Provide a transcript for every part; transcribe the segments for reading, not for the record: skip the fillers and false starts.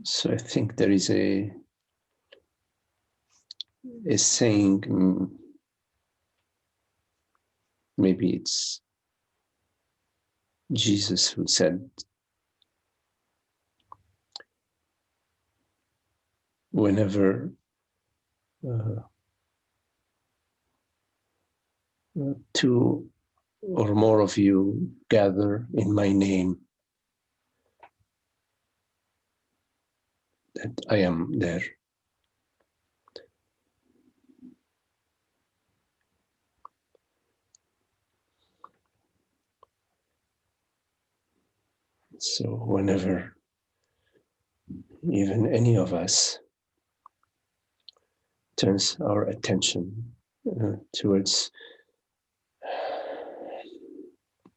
So I think there is a saying, maybe it's Jesus who said, whenever two or more of you gather in my name, that I am there. So whenever even any of us turns our attention towards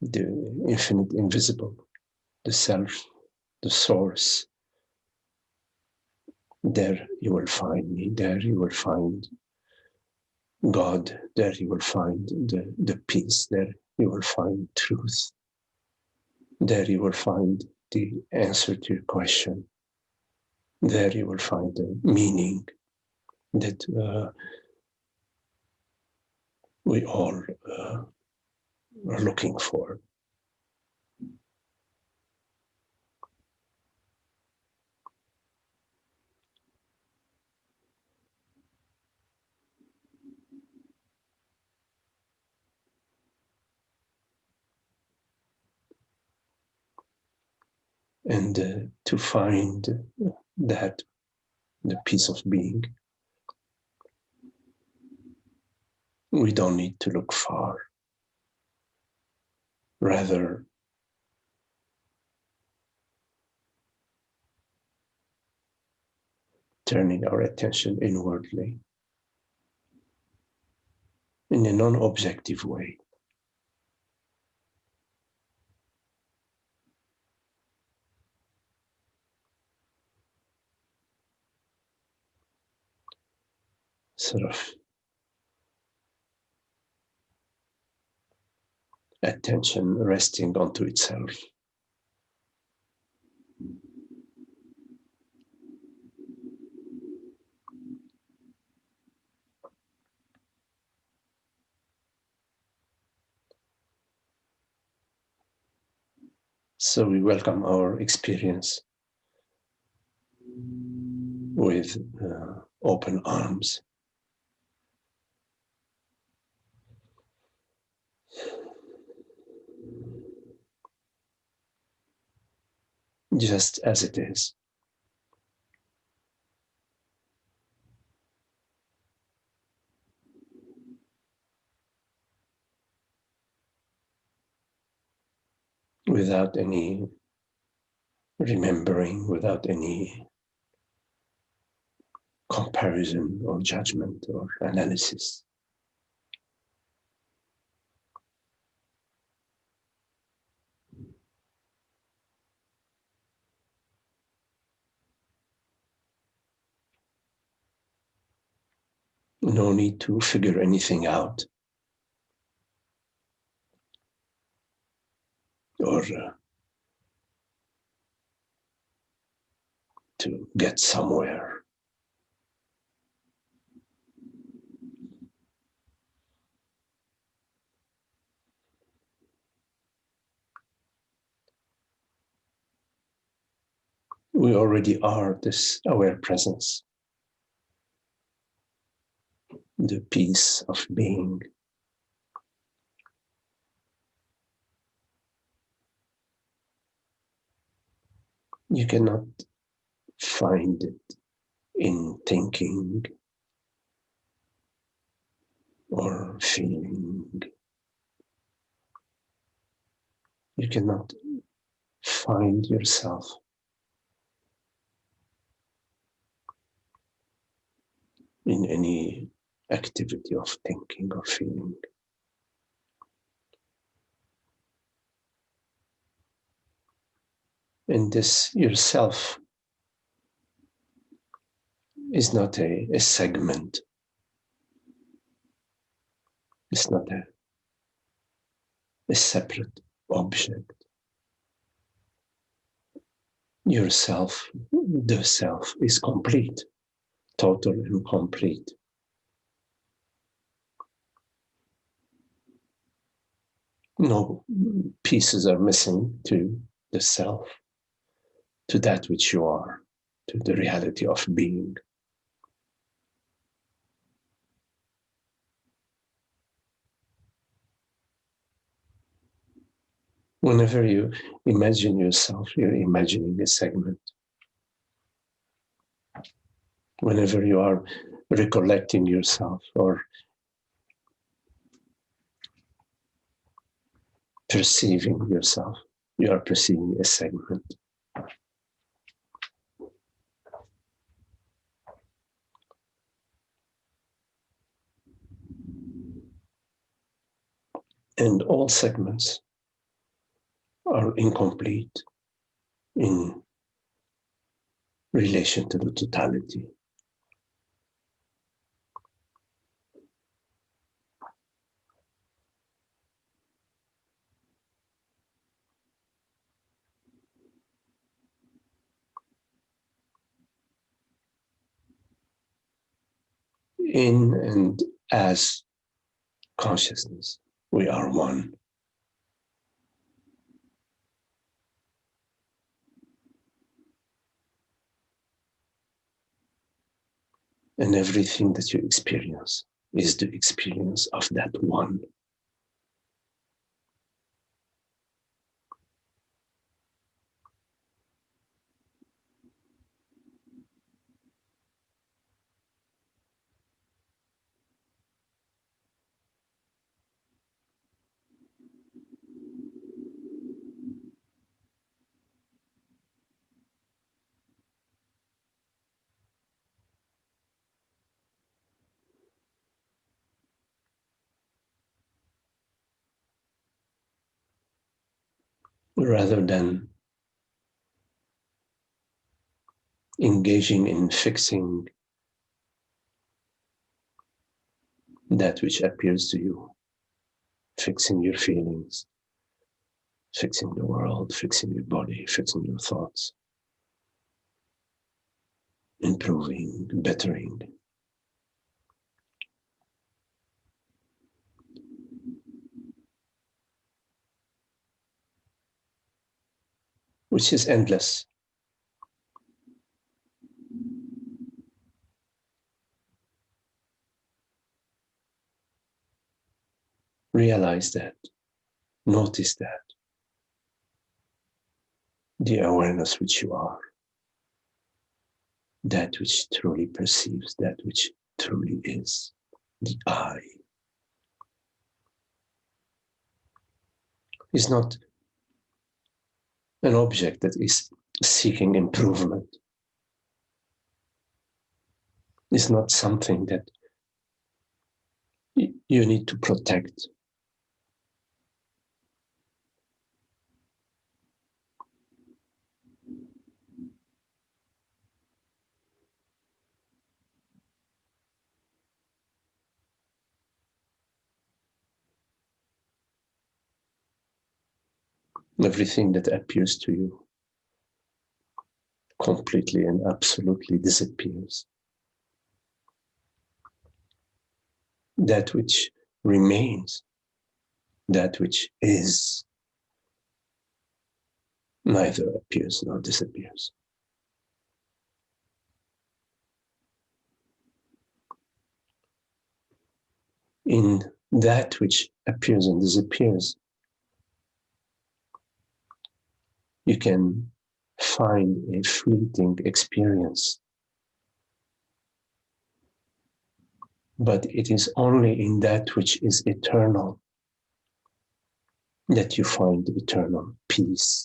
the infinite invisible, the self, the source, there you will find me, there you will find God, there you will find the peace, there you will find truth, there you will find the answer to your question, there you will find the meaning that we all are looking for. And to find that, the peace of being, we don't need to look far. Rather, turning our attention inwardly in a non-objective way. Sort of attention resting onto itself. So we welcome our experience with open arms. Just as it is. Without any remembering, without any comparison or judgment or analysis. No need to figure anything out or to get somewhere. We already are this aware presence, the peace of being. You cannot find it in thinking or feeling. You cannot find yourself in any activity of thinking or feeling. And this yourself is not a segment. It's not a separate object. Yourself, the self, is complete, total and complete. No pieces are missing to the self, to that which you are, to the reality of being. Whenever you imagine yourself, you're imagining a segment. Whenever you are recollecting yourself or perceiving yourself, you are perceiving a segment. And all segments are incomplete in relation to the totality. In and as consciousness, we are one. And everything that you experience is the experience of that one. Rather than engaging in fixing that which appears to you, fixing your feelings, fixing the world, fixing your body, fixing your thoughts, improving, bettering. Which is endless. Realize that, notice that, the awareness which you are, that which truly perceives, that which truly is, the I, is not an object that is seeking improvement. It's not something that you need to protect. Everything that appears to you completely and absolutely disappears. That which remains, that which is, neither appears nor disappears. In that which appears and disappears, you can find a fleeting experience. But it is only in that which is eternal that you find eternal peace,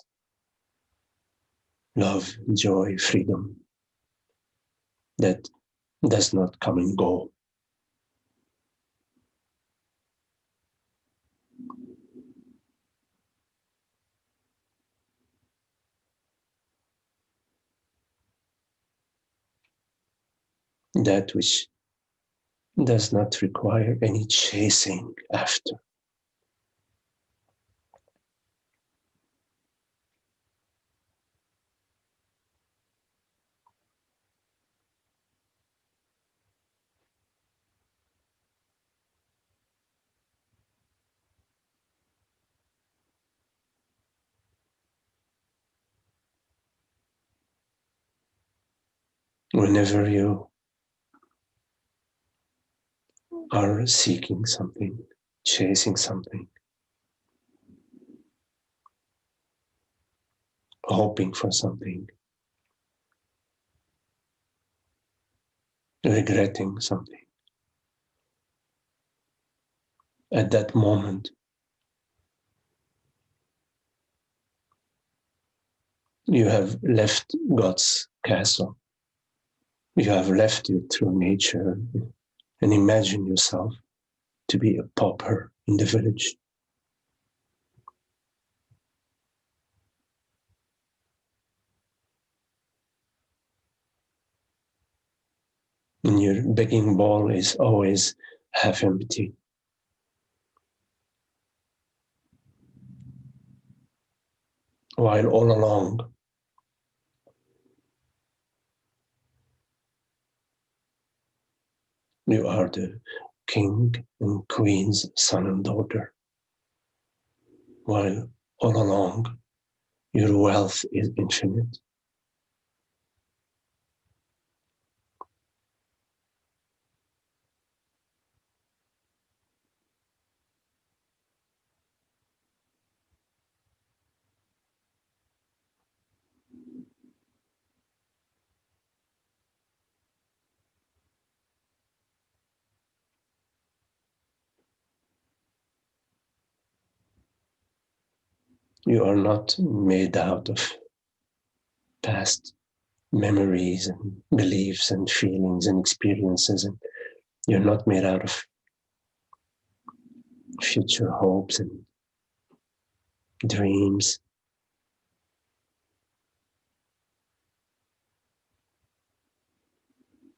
love, joy, freedom that does not come and go. that which does not require any chasing after. Whenever you are seeking something, chasing something, hoping for something, regretting something, at that moment, you have left God's castle. You have left your true nature and imagine yourself to be a pauper in the village. And your begging bowl is always half empty. While all along, you are the king and queen's son and daughter. While all along, your wealth is infinite. You are not made out of past memories and beliefs and feelings and experiences, and you're not made out of future hopes and dreams.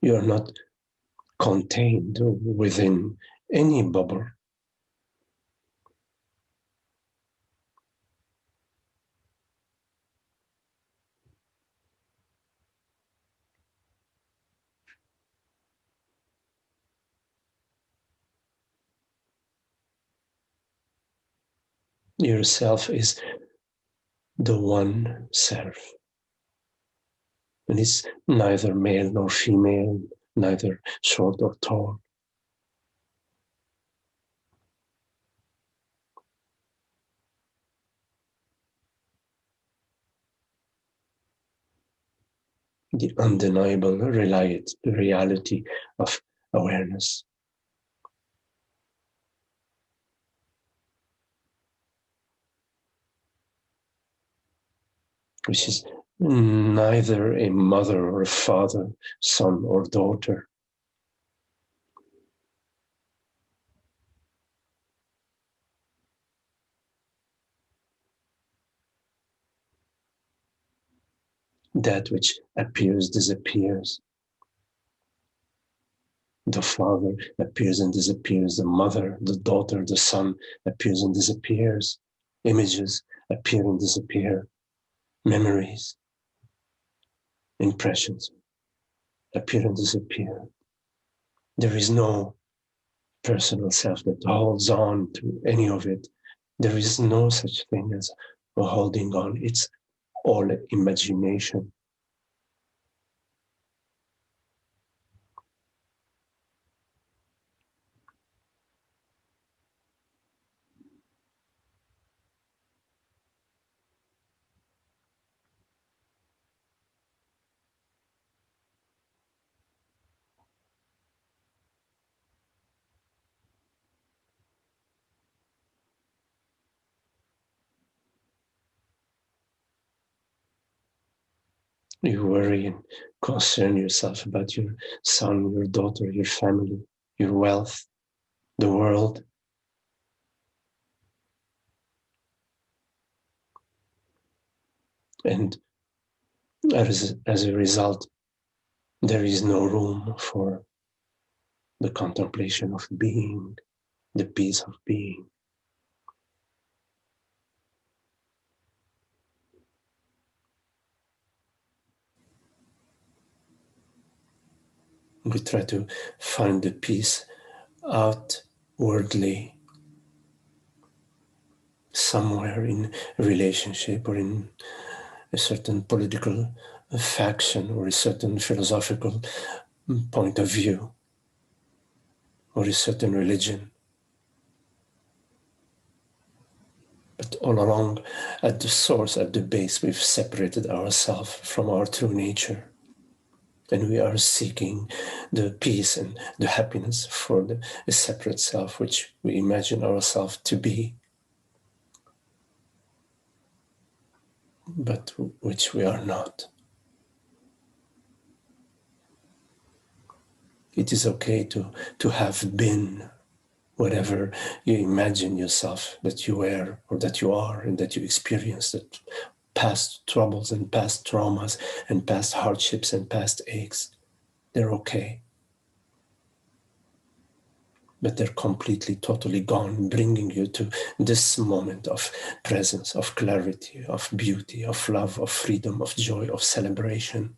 You're not contained within any bubble. Yourself is the one self. And it's neither male nor female, neither short or tall. The undeniable reality of awareness. Which is neither a mother or a father, son or daughter. That which appears disappears. The father appears and disappears. The mother, the daughter, the son appears and disappears. Images appear and disappear. Memories, impressions appear and disappear. There is no personal self that holds on to any of it. There is no such thing as holding on. It's all imagination. You worry and concern yourself about your son, your daughter, your family, your wealth, the world. And as a result, There is no room for the contemplation of being, the peace of being. We try to find the peace outwardly, somewhere in a relationship or in a certain political faction or a certain philosophical point of view or a certain religion. But all along, at the source, at the base, we've separated ourselves from our true nature. And we are seeking the peace and the happiness for a separate self, which we imagine ourselves to be, but which we are not. It is okay to have been whatever you imagine yourself that you were or that you are and that you experienced, that past troubles and past traumas and past hardships and past aches, they're okay. But they're completely, totally gone, bringing you to this moment of presence, of clarity, of beauty, of love, of freedom, of joy, of celebration.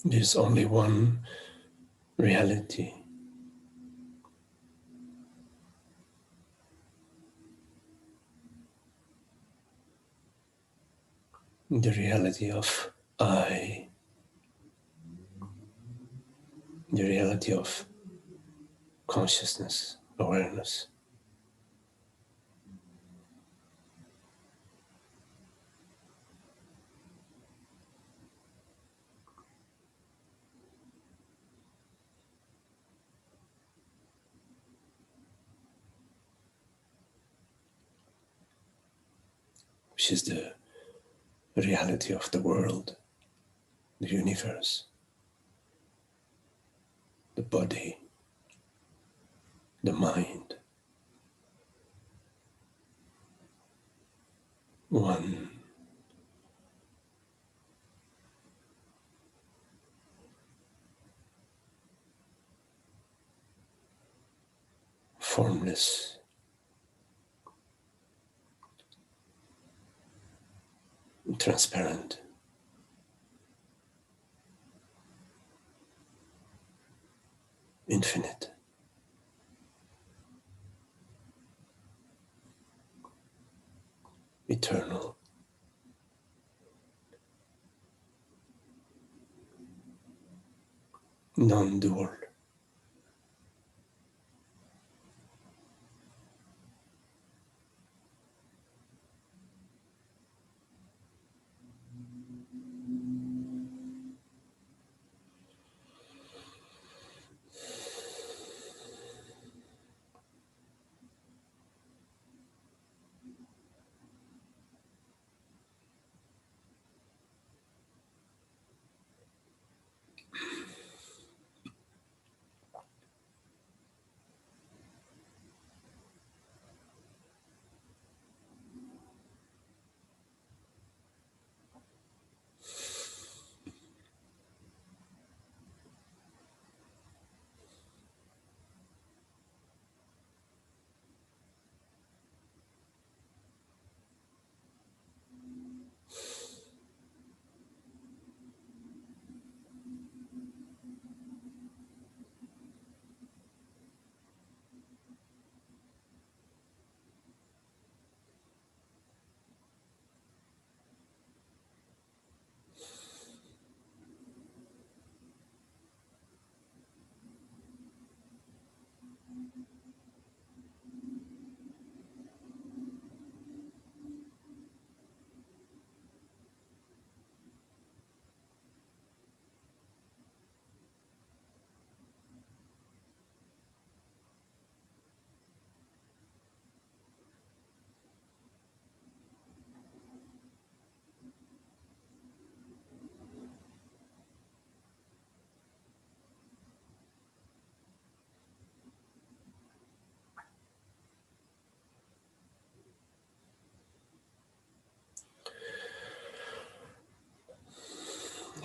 There's only one reality. The reality of I, the reality of consciousness, awareness. Which is the reality of the world, the universe, the body, the mind. One, formless, transparent, infinite, eternal, non-dual.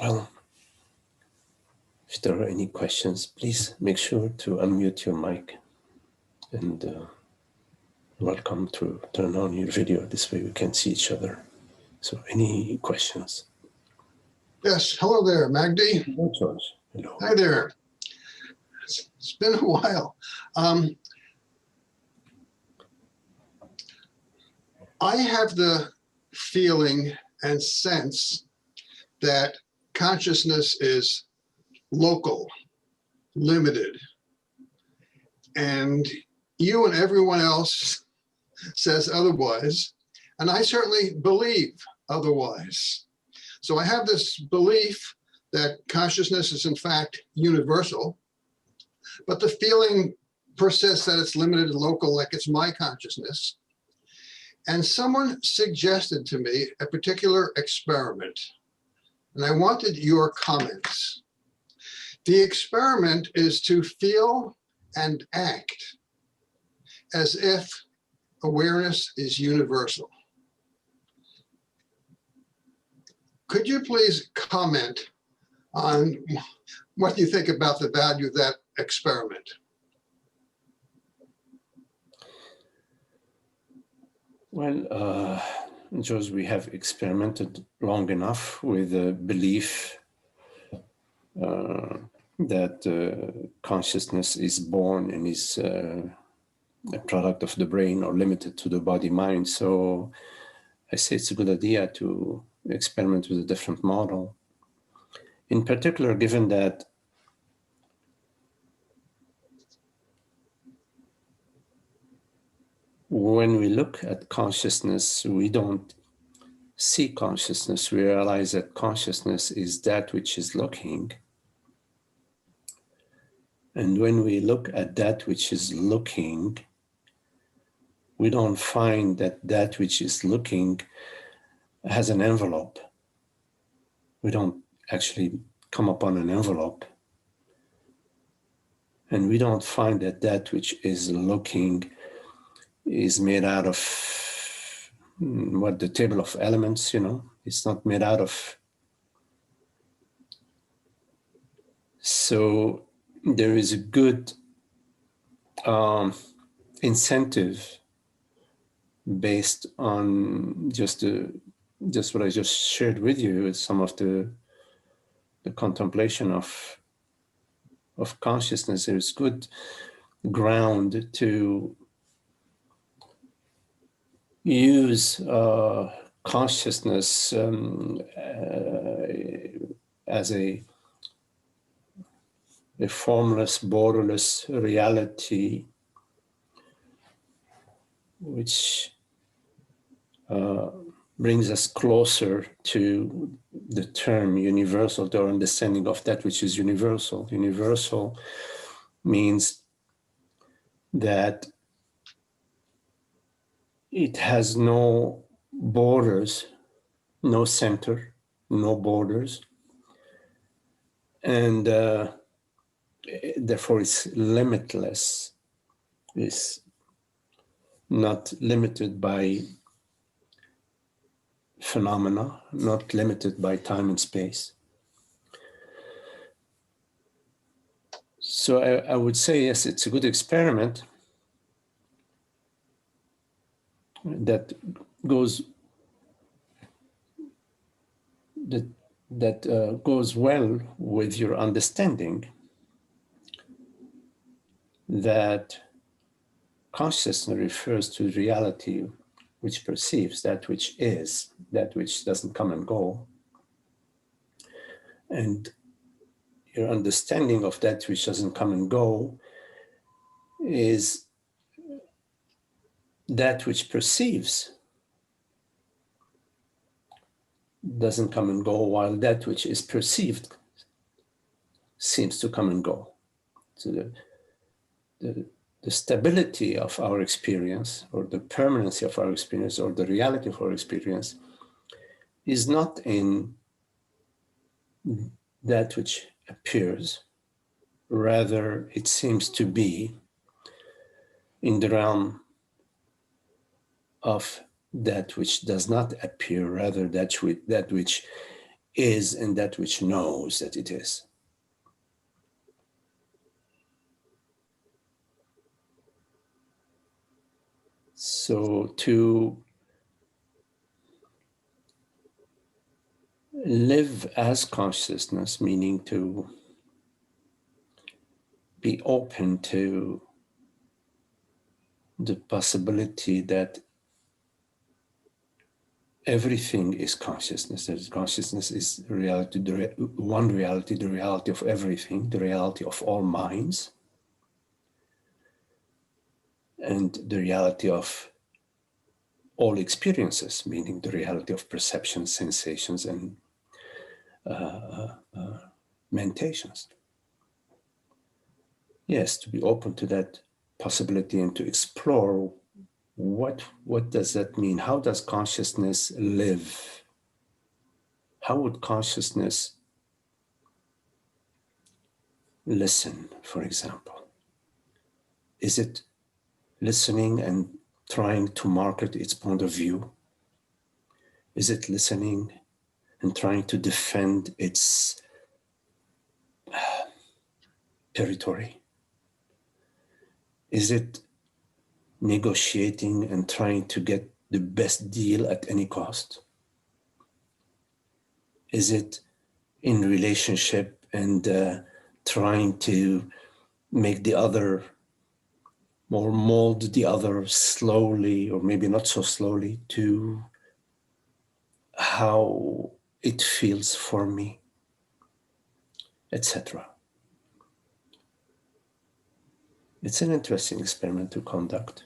Well, if there are any questions, please make sure to unmute your mic, and welcome to turn on your video. This way we can see each other. So any questions? Yes, hello there, Magdi. No, George. Hello. Hi there. It's been a while. I have the feeling and sense that consciousness is local, limited, and you and everyone else says otherwise, and I certainly believe otherwise. So I have this belief that consciousness is in fact universal, but the feeling persists that it's limited and local, like it's my consciousness. And someone suggested to me a particular experiment, and I wanted your comments. The experiment is to feel and act as if awareness is universal. Could you please comment on what you think about the value of that experiment? Well, George, we have experimented long enough with the belief that consciousness is born and is a product of the brain or limited to the body-mind. So I say it's a good idea to experiment with a different model. In particular, given that when we look at consciousness, we don't see consciousness. We realize that consciousness is that which is looking. And when we look at that which is looking, we don't find that that which is looking has an envelope. We don't actually come upon an envelope. And we don't find that that which is looking is made out of what the table of elements, it's not made out of. So there is a good incentive based on just what I just shared with you, with some of the contemplation of consciousness. There's good ground to use consciousness as a a formless, borderless reality which brings us closer to the term universal, to our understanding of that which is universal. Universal means that it has no borders, no center, no borders, and therefore it's limitless. It's not limited by phenomena, not limited by time and space. So I would say, yes, it's a good experiment that goes goes well with your understanding that consciousness refers to reality which perceives, that which is, that which doesn't come and go. And your understanding of that which doesn't come and go is that which perceives doesn't come and go, while that which is perceived seems to come and go. So the stability of our experience, or the permanency of our experience, or the reality of our experience is not in that which appears, rather it seems to be in the realm of that which does not appear, rather that which is and that which knows that it is. So to live as consciousness, meaning to be open to the possibility that everything is consciousness, that consciousness is reality, one reality, the reality of everything, the reality of all minds, and the reality of all experiences, meaning the reality of perceptions, sensations, and mentations. Yes, to be open to that possibility and to explore what does that mean? How does consciousness live? How would consciousness listen, for example? Is it listening and trying to market its point of view? Is it listening and trying to defend its territory? Is it negotiating and trying to get the best deal at any cost? Is it in relationship and trying to make the other, or mold the other slowly, or maybe not so slowly, to how it feels for me, etc.? It's an interesting experiment to conduct.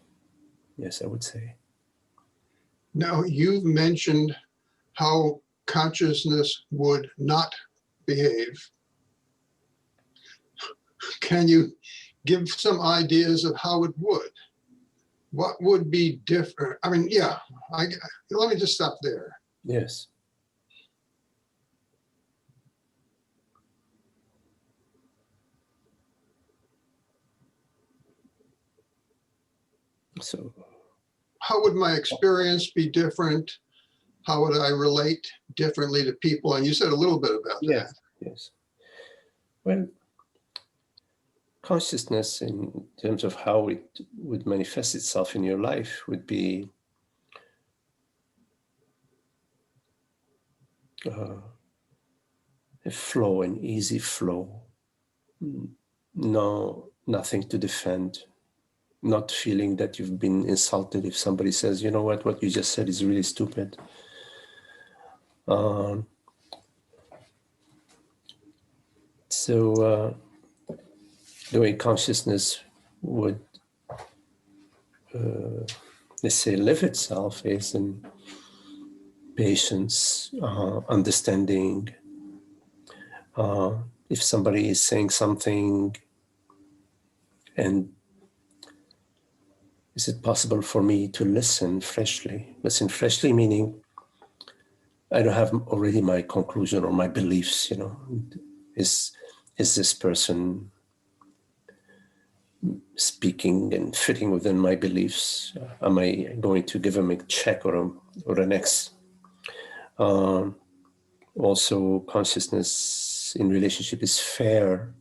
Yes, I would say. Now, you've mentioned how consciousness would not behave. Can you give some ideas of how it would? What would be different? I mean, yeah, let me just stop there. Yes. So, how would my experience be different? How would I relate differently to people? And you said a little bit about that. Yes. Well, consciousness in terms of how it would manifest itself in your life would be a flow, an easy flow. No, nothing to defend. Not feeling that you've been insulted if somebody says, you know what you just said is really stupid. So the way consciousness would, let's say, live itself is in patience, understanding. If somebody is saying something, and is it possible for me to listen freshly? Listen freshly meaning I don't have already my conclusion or my beliefs, you know. Is this person speaking and fitting within my beliefs? Am I going to give him a check or an X? Also, consciousness in relationship is fair,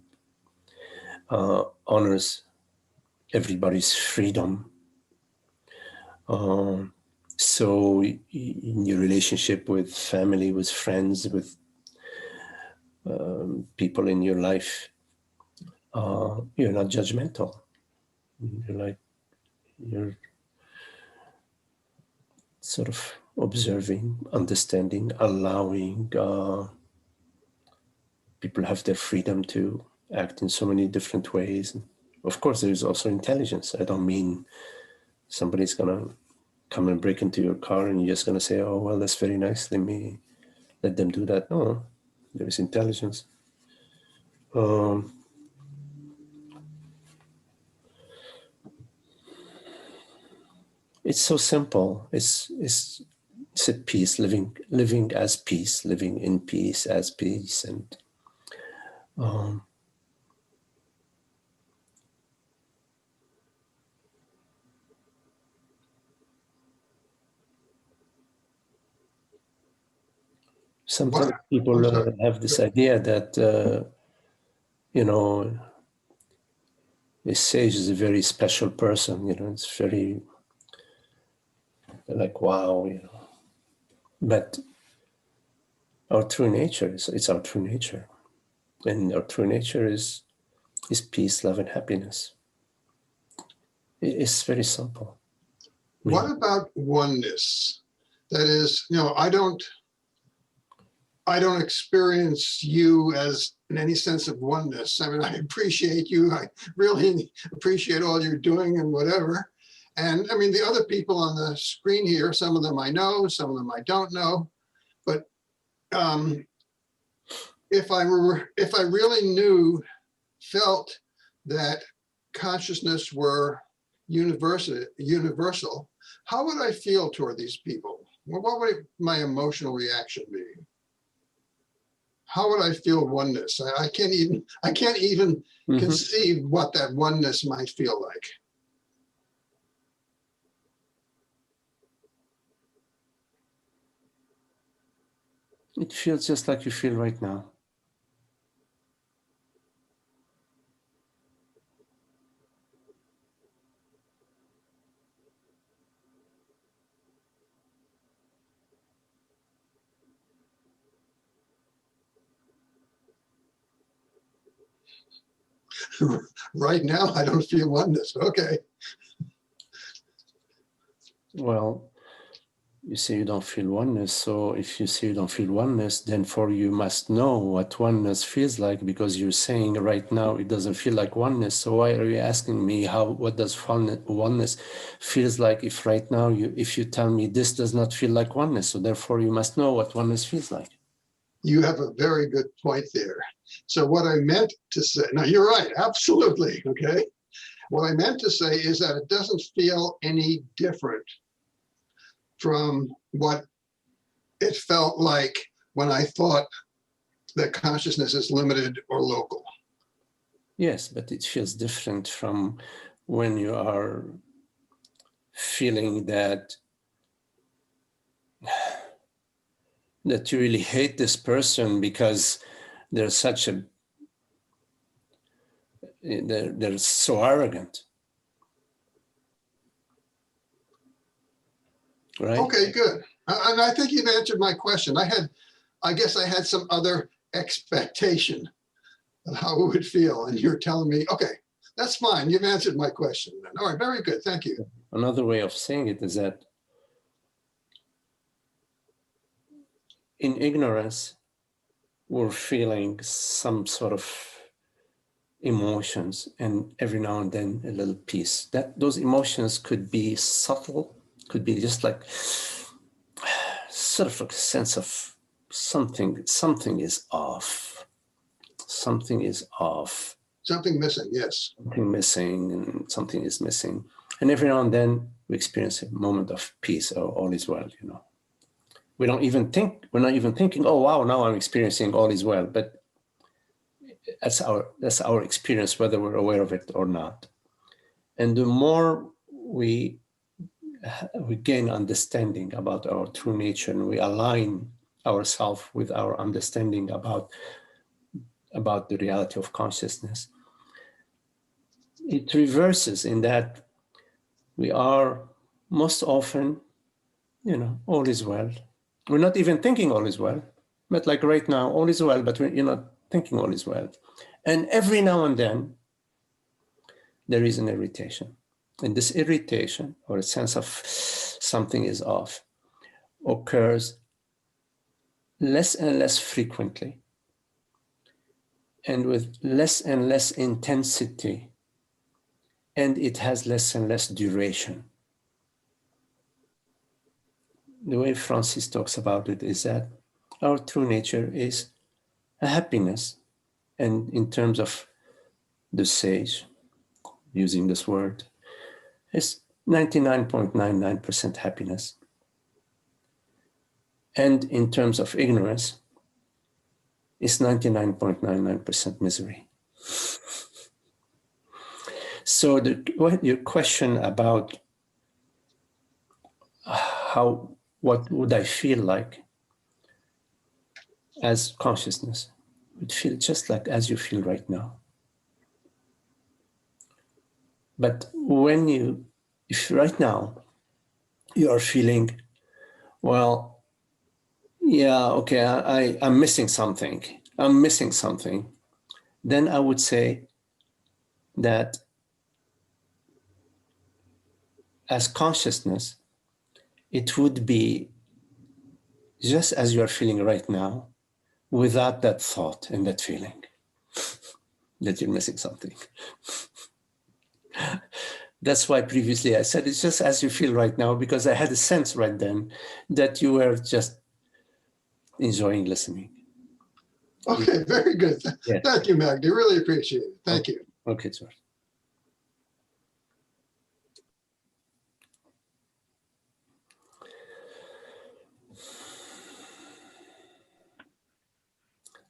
honors everybody's freedom. So in your relationship with family, with friends, with people in your life, you're not judgmental. You're sort of observing, understanding, allowing. People have their freedom to act in so many different ways. Of course, there is also intelligence. I don't mean somebody's gonna come and break into your car and you're just gonna say, "Oh, well, that's very nice. Let them do that." No, there is intelligence. It's so simple. It's at peace, living as peace, living in peace as peace, and sometimes people have this idea that you know, a sage is a very special person. You know, it's very like, wow, you know. But our true nature it's our true nature, and our true nature is peace, love, and happiness. It's very simple. What about oneness? That is, you know, I don't experience you as in any sense of oneness. I mean, I appreciate you. I really appreciate all you're doing and whatever. And I mean, the other people on the screen here, some of them I know, some of them I don't know. But if I really felt that consciousness were universal, how would I feel toward these people? What would my emotional reaction be? How would I feel oneness? I can't even conceive what that oneness might feel like. It feels just like you feel right now. Right now, I don't feel oneness. Okay. Well, you say you don't feel oneness. So if you say you don't feel oneness, then for you must know what oneness feels like, because you're saying right now it doesn't feel like oneness. So why are you asking me what does oneness feels like if right now if you tell me this does not feel like oneness? So therefore you must know what oneness feels like. You have a very good point there. So what I meant to say, now you're right, absolutely, okay? What I meant to say is that it doesn't feel any different from what it felt like when I thought that consciousness is limited or local. Yes, but it feels different from when you are feeling that you really hate this person because they're they're so arrogant. Right? Okay, good. And I think you've answered my question. I guess I had some other expectation of how it would feel. And you're telling me, okay, that's fine. You've answered my question. All right, very good. Thank you. Another way of saying it is that in ignorance, we're feeling some sort of emotions, and every now and then a little peace. Those emotions could be subtle, could be just like sort of a sense of something is off. Something is off. Something missing, yes. Something missing, and something is missing. And every now and then we experience a moment of peace, or all is well, you know. We're not even thinking, oh wow, now I'm experiencing all is well. But that's our experience, whether we're aware of it or not. And the more we gain understanding about our true nature, and we align ourselves with our understanding about the reality of consciousness, it reverses in that we are most often, you know, all is well. We're not even thinking all is well, but like right now, all is well, but you're not thinking all is well. And every now and then, there is an irritation. And this irritation, or a sense of something is off, occurs less and less frequently, and with less and less intensity, and it has less and less duration. The way Francis talks about it is that our true nature is a happiness, and in terms of the sage, using this word, is 99.99% happiness. And in terms of ignorance, is 99.99% misery. So your question about what would I feel like as consciousness, would feel just like as you feel right now. But if right now you are feeling, well, yeah, okay, I'm missing something. Then I would say that as consciousness, it would be just as you are feeling right now, without that thought and that feeling that you're missing something. That's why previously I said it's just as you feel right now, because I had a sense right then that you were just enjoying listening. Okay, very good. Yeah. Thank you, Magdi. Really appreciate it. Thank you. Okay, sir.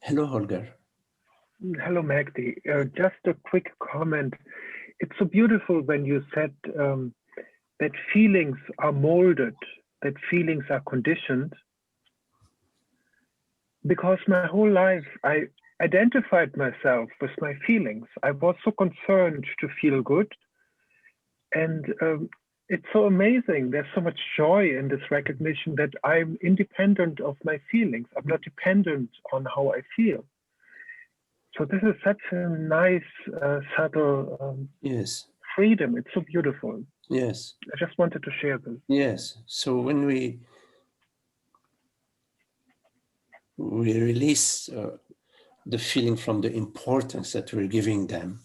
Hello, Holger. Hello, Magdi. Just a quick comment. It's so beautiful when you said that feelings are molded, that feelings are conditioned. Because my whole life, I identified myself with my feelings. I was so concerned to feel good. And it's so amazing. There's so much joy in this recognition that I'm independent of my feelings. I'm not dependent on how I feel. So this is such a nice, subtle yes. freedom. It's so beautiful. Yes. I just wanted to share this. Yes. So when we release the feeling from the importance that we're giving them,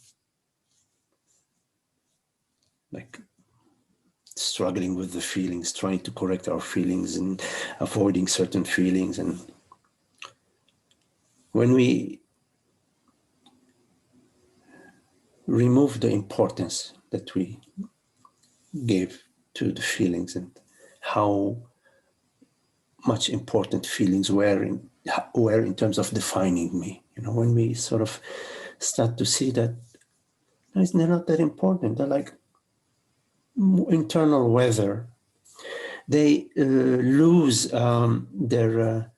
like struggling with the feelings, trying to correct our feelings and avoiding certain feelings. And when we remove the importance that we gave to the feelings and how much important feelings were in terms of defining me, you know, when we sort of start to see that they're not that important, they're like internal weather, they lose their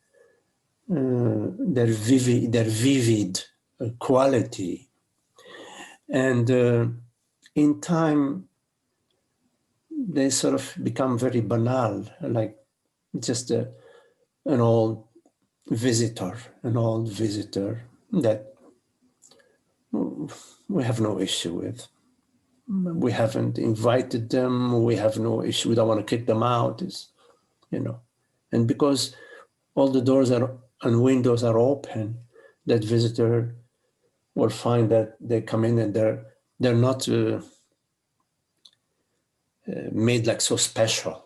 vivid quality, and in time they sort of become very banal, like just an old visitor that we have no issue with. We haven't invited them. We have no issue. We don't want to kick them out. You know, and because all the doors and windows are open, that visitor will find that they come in and they're not made like so special.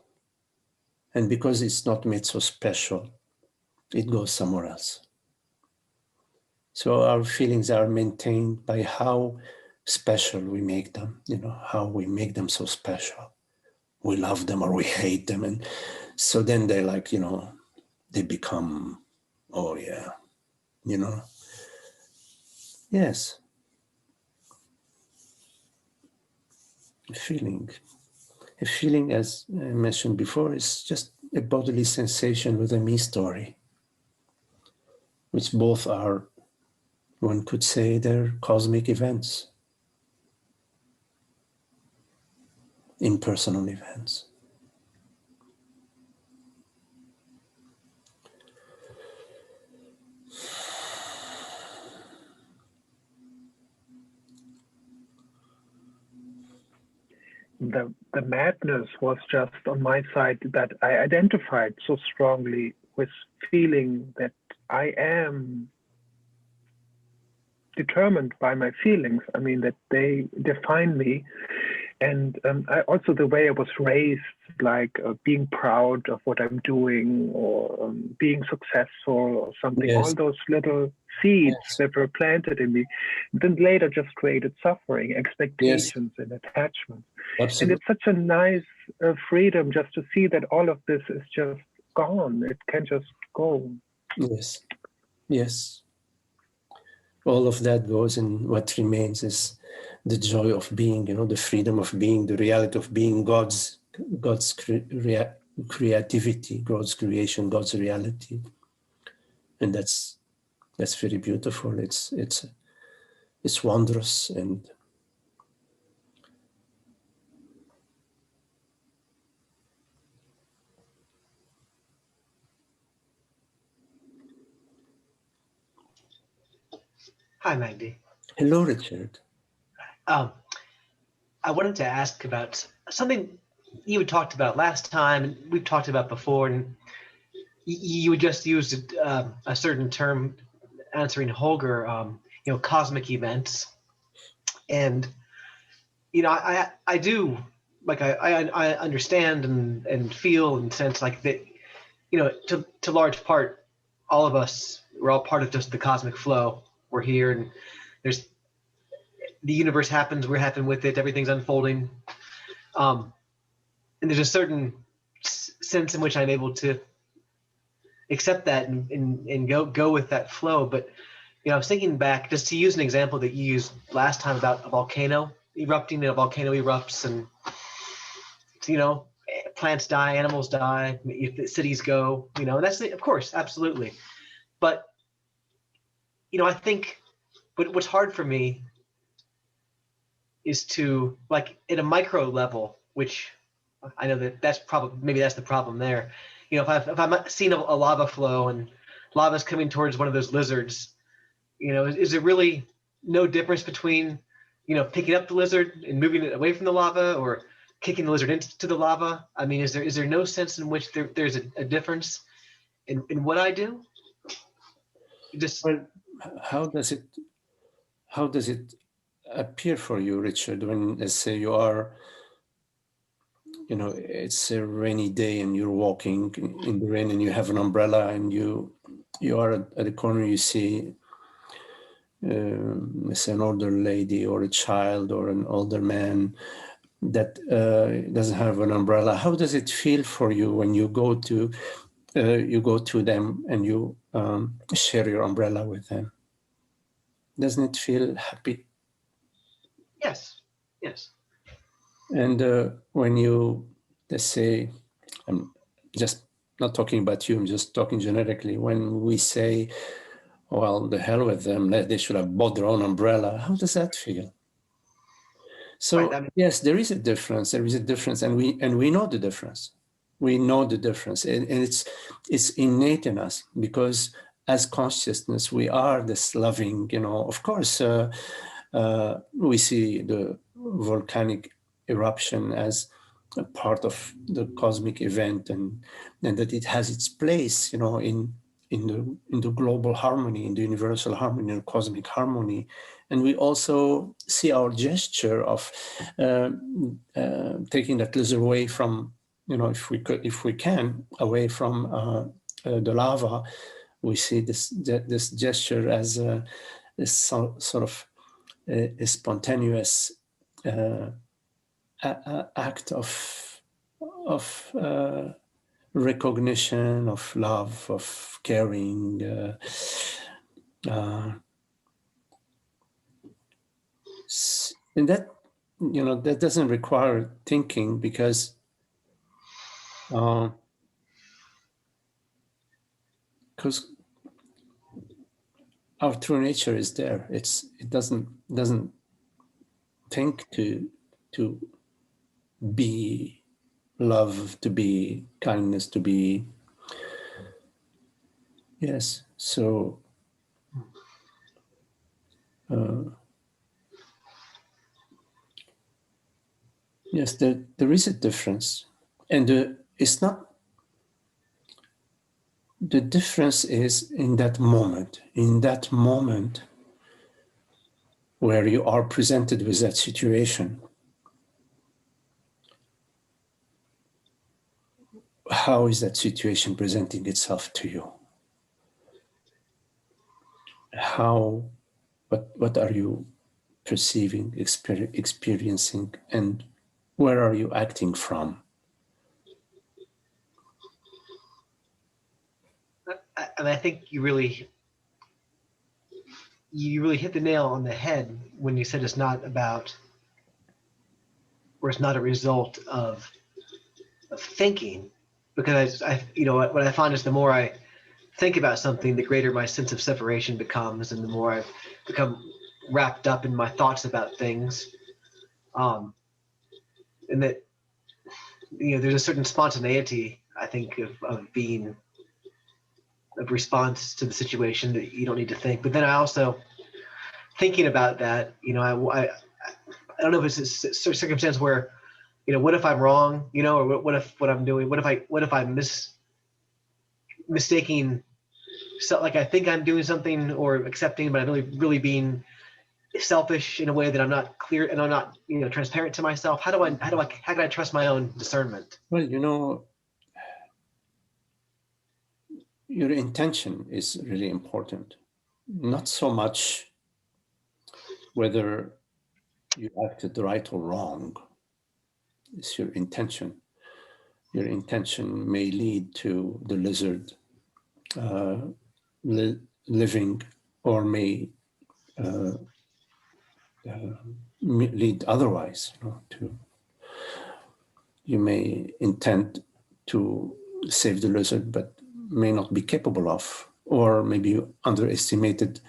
And because it's not made so special, it goes somewhere else. So our feelings are maintained by how special we make them, how we make them so special. We love them or we hate them. And so then they're like, they become, oh yeah, Yes. A feeling, as I mentioned before, is just a bodily sensation with a me story, which both are, one could say, they're cosmic events, impersonal events. The madness was just on my side that I identified so strongly with feeling that I am determined by my feelings. I mean, that they define me. And also the way I was raised, like being proud of what I'm doing, or being successful or something, Yes. all those little seeds that were planted in me, then later just created suffering, expectations, and attachments. Absolutely. And it's such a nice freedom just to see that all of this is just gone. It can just go. Yes. All of that goes, and what remains is the joy of being, the freedom of being, the reality of being, God's creativity, God's creation, God's reality. And that's very beautiful. It's wondrous. And Hi, Magdi. hello, Richard. I wanted to ask about something you had talked about last time, and we've talked about before, and you just used a certain term answering Holger, cosmic events. And, I do, like, I understand and feel and sense like that, to large part, all of us, we're all part of just the cosmic flow. We're here, and the universe happens, we're happening with it, everything's unfolding. And there's a certain sense in which I'm able to accept that and go with that flow. But, I was thinking back, just to use an example that you used last time about a volcano erupting, and a volcano erupts, and, plants die, animals die, cities go, and that's, of course, absolutely. But, I think what's hard for me is to, like, at a micro level, which I know that's the problem there. If I'm seeing a lava flow and lava's coming towards one of those lizards, is there really no difference between, picking up the lizard and moving it away from the lava, or kicking the lizard into the lava? I mean, is there no sense in which there's a difference in what I do? Well, how does it appear for you, Richard, when, let's say, you are, it's a rainy day and you're walking in the rain and you have an umbrella, and you are at the corner, you see, let's say, an older lady or a child or an older man that doesn't have an umbrella. How does it feel for you when you go to them and you share your umbrella with them? Doesn't it feel happy? Yes. And when you, let's say, I'm just not talking about you, I'm just talking generically, when we say, well, the hell with them, they should have bought their own umbrella, how does that feel? So right, yes, there is a difference, and we know the difference. And it's innate in us, because as consciousness, we are this loving, of course, we see the volcanic eruption as a part of the cosmic event, and that it has its place, in the global harmony, in the universal harmony, in the cosmic harmony. And we also see our gesture of taking that lizard away from, if we can, away from the lava. We see this gesture as this sort of a spontaneous act of recognition, of love, of caring. And that, that doesn't require thinking, because our true nature is there. It doesn't think to be love, to be kindness, to be, yes. So yes, there is a difference, and it's not. The difference is in that moment where you are presented with that situation. How is that situation presenting itself to you? What are you perceiving, experiencing, and where are you acting from? And I think you really hit the nail on the head when you said it's not about, or it's not a result of thinking, because what I find is the more I think about something, the greater my sense of separation becomes, and the more I've become wrapped up in my thoughts about things, and that there's a certain spontaneity, I think, of being of response to the situation that you don't need to think. But then I also, thinking about that, I don't know if it's a circumstance where, what if I'm wrong, or what if what I'm doing, what if I'm mistaking, so like I think I'm doing something or accepting, but I'm really being selfish in a way that I'm not clear and I'm not transparent to myself. How can I trust my own discernment? Well, your intention is really important. Not so much whether you acted right or wrong. It's your intention. Your intention may lead to the lizard living, or may lead otherwise. You may intend to save the lizard, but may not be capable of, or maybe you underestimated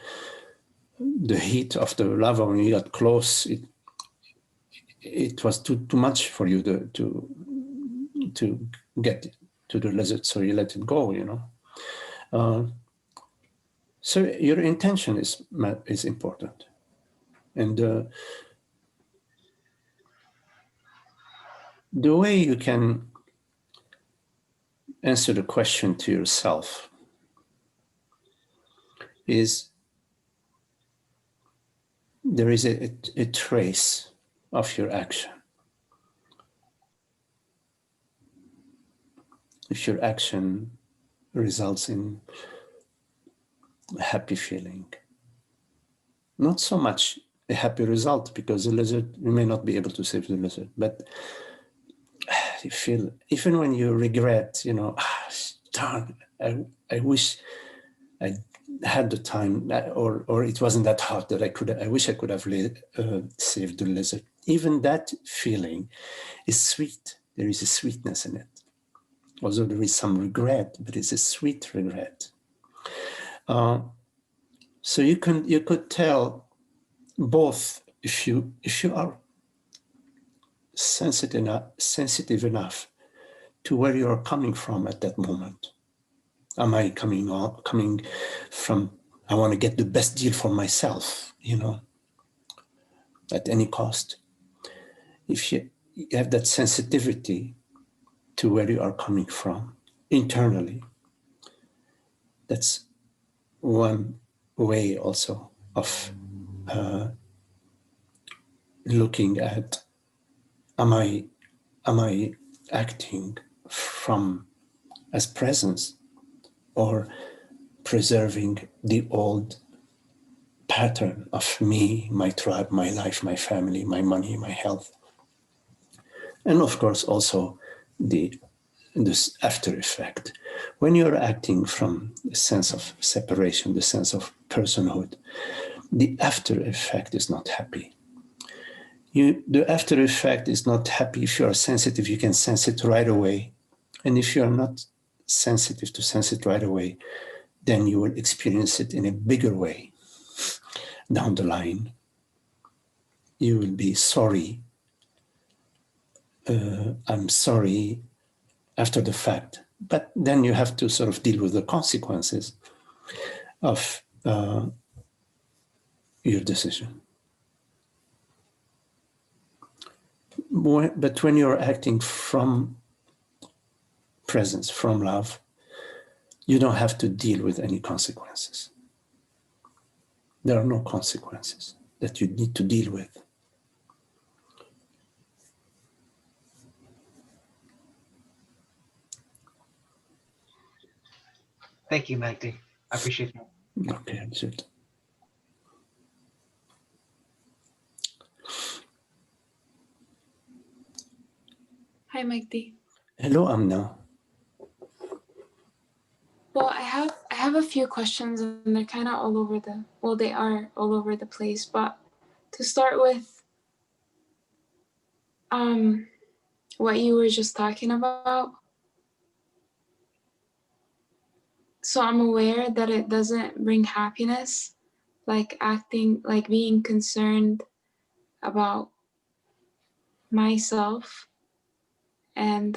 the heat of the lava when you got close. It was too much for you to get to the lizard, so you let it go. So your intention is important, and the way you can answer the question to yourself is there is a trace of your action. If your action results in a happy feeling, not so much a happy result, because the lizard, you may not be able to save the lizard, but you feel, even when you regret, darn, I wish I had the time, or it wasn't that hard that I wish I could have saved the lizard. Even that feeling is sweet. There is a sweetness in it. Although there is some regret, but it's a sweet regret. So you could tell both, if you are sensitive enough to where you are coming from at that moment. Am I coming from, I want to get the best deal for myself, at any cost? If you have that sensitivity to where you are coming from internally, That's one way also of looking at, am I acting from as presence, or preserving the old pattern of me, my tribe, my life, my family, my money, my health? And of course also this after effect. When you're acting from a sense of separation, the sense of personhood, the after effect is not happy. The after effect is not happy. If you are sensitive, you can sense it right away. And if you're not sensitive to sense it right away, then you will experience it in a bigger way down the line. You will be sorry. I'm sorry after the fact. But then you have to sort of deal with the consequences of your decision. But when you're acting from presence, from love, you don't have to deal with any consequences. There are no consequences that you need to deal with. Thank you, Magdi. I appreciate that. Okay, that's it. Hi, Magdi. Hello, Amna. Well, I have a few questions, and they're kind of all over they are all over the place. But to start with, what you were just talking about. So I'm aware that it doesn't bring happiness, like being concerned about myself, and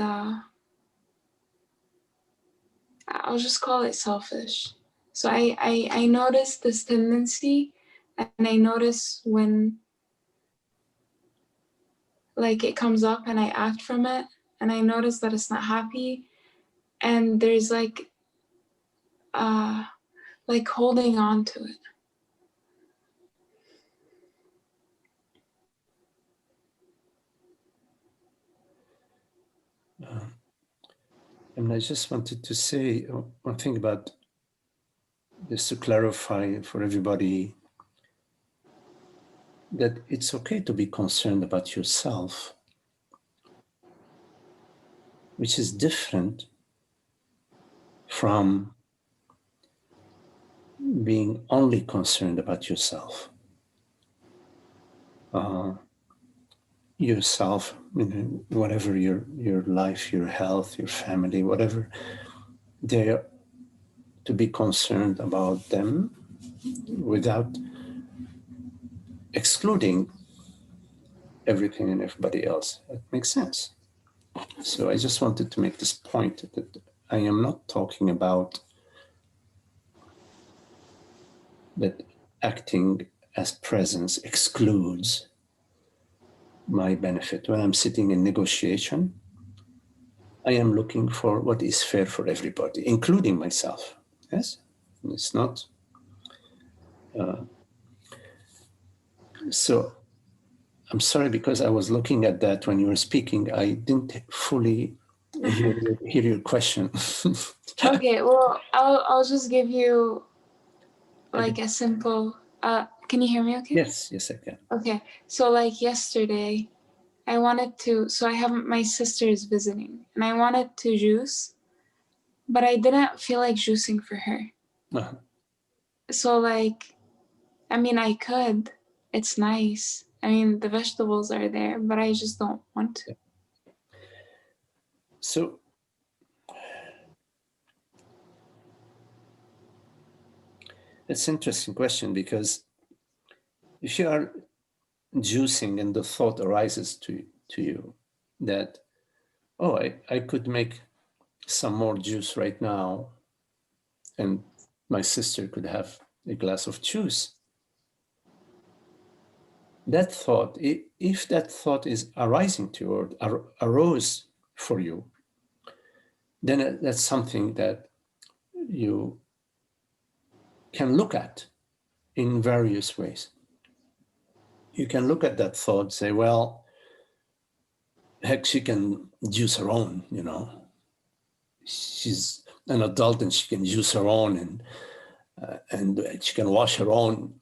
I'll just call it selfish. So I notice this tendency, and I notice when like it comes up and I act from it, and I notice that it's not happy, and there's like holding on to it. And I just wanted to say one thing about this, to clarify for everybody that it's okay to be concerned about yourself, which is different from being only concerned about yourself. Yourself, whatever your life, your health, your family, whatever, they're to be concerned about them without excluding everything and everybody else. That makes sense. So I just wanted to make this point that I am not talking about that acting as presence excludes my benefit. When I'm sitting in negotiation, I am looking for what is fair for everybody, including myself. Yes, it's not. So I'm sorry, because I was looking at that when you were speaking. I didn't fully hear your question. Okay, well, I'll just give you like a simple. Can you hear me? Okay. Yes, I can. Okay, so like yesterday, I wanted to. So I have my sister is visiting, and I wanted to juice, but I didn't feel like juicing for her. Uh-huh. So like, I mean, I could. It's nice. I mean, the vegetables are there, but I just don't want to. So it's an interesting question, because if you are juicing and the thought arises to you that, oh, I could make some more juice right now and my sister could have a glass of juice. That thought, if that thought is arising to you or arose for you, then that's something that you can look at in various ways. You can look at that thought, say, well, heck, she can use her own, you know. She's an adult and she can use her own, and she can wash her own,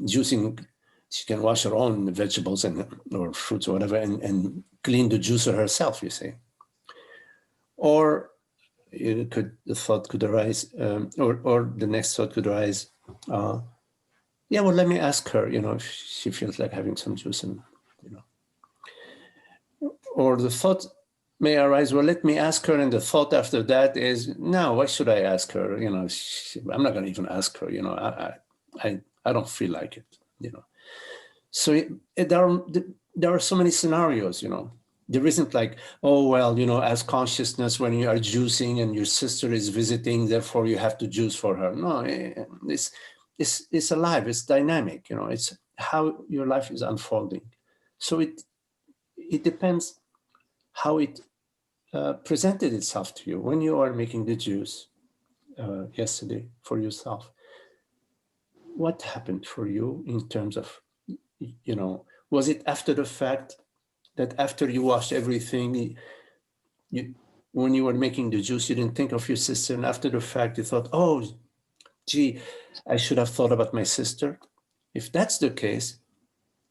she can wash her own vegetables or fruits or whatever, and clean the juicer herself, you see. Or the thought could arise, or the next thought could arise, yeah, well, let me ask her, you know, if she feels like having some juice, and, you know. Or the thought may arise, well, let me ask her, and the thought after that is, no, why should I ask her? You know, I'm not going to even ask her, you know, I don't feel like it, you know. So there are so many scenarios, you know. There isn't like, oh, well, you know, as consciousness, when you are juicing and your sister is visiting, therefore you have to juice for her. No, it's alive, it's dynamic, you know, it's how your life is unfolding. So it depends how it presented itself to you when you are making the juice yesterday for yourself. What happened for you in terms of, you know, was it after the fact that after you washed everything, when you were making the juice, you didn't think of your sister, and after the fact you thought, oh, gee, I should have thought about my sister? If that's the case,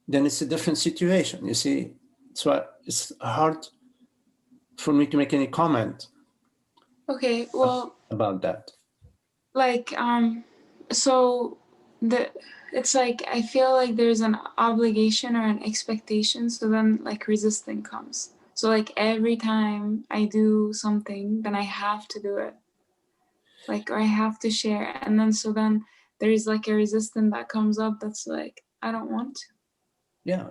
then it's a different situation, you see. So it's hard for me to make any comment. Okay, well, about that. Like, so it's like I feel like there's an obligation or an expectation, so then like resistance comes. So like every time I do something, then I have to do it, like, or I have to share, and then so then there's like a resistance that comes up that's like, I don't want to. Yeah,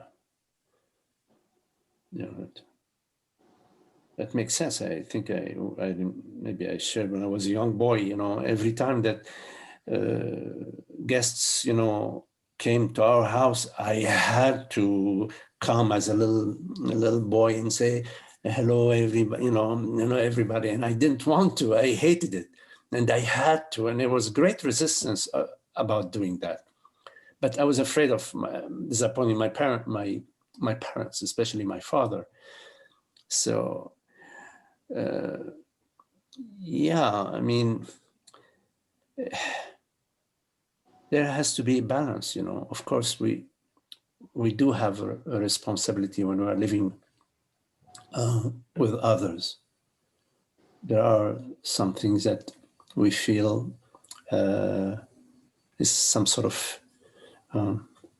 that makes sense. I think maybe I shared when I was a young boy, you know, every time that guests, you know, came to our house, I had to come as a little boy and say, hello, everybody, you know, everybody. And I didn't want to, I hated it. And I had to, and there was great resistance about doing that. But I was afraid of disappointing my parents, especially my father. So, yeah, I mean, there has to be a balance, you know. Of course, we do have a responsibility when we are living with others. There are some things that we feel is some sort of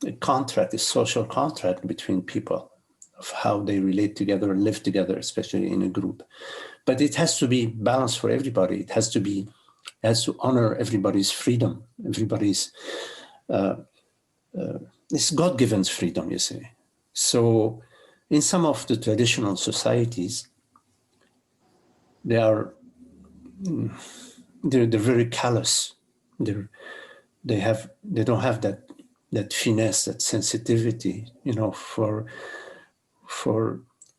a contract, a social contract between people of how they relate together and live together, especially in a group. But it has to be balanced for everybody. It has to honor everybody's freedom, everybody's it's God-given freedom, you see. So in some of the traditional societies, they're very callous. They don't have that finesse, that sensitivity, you know, for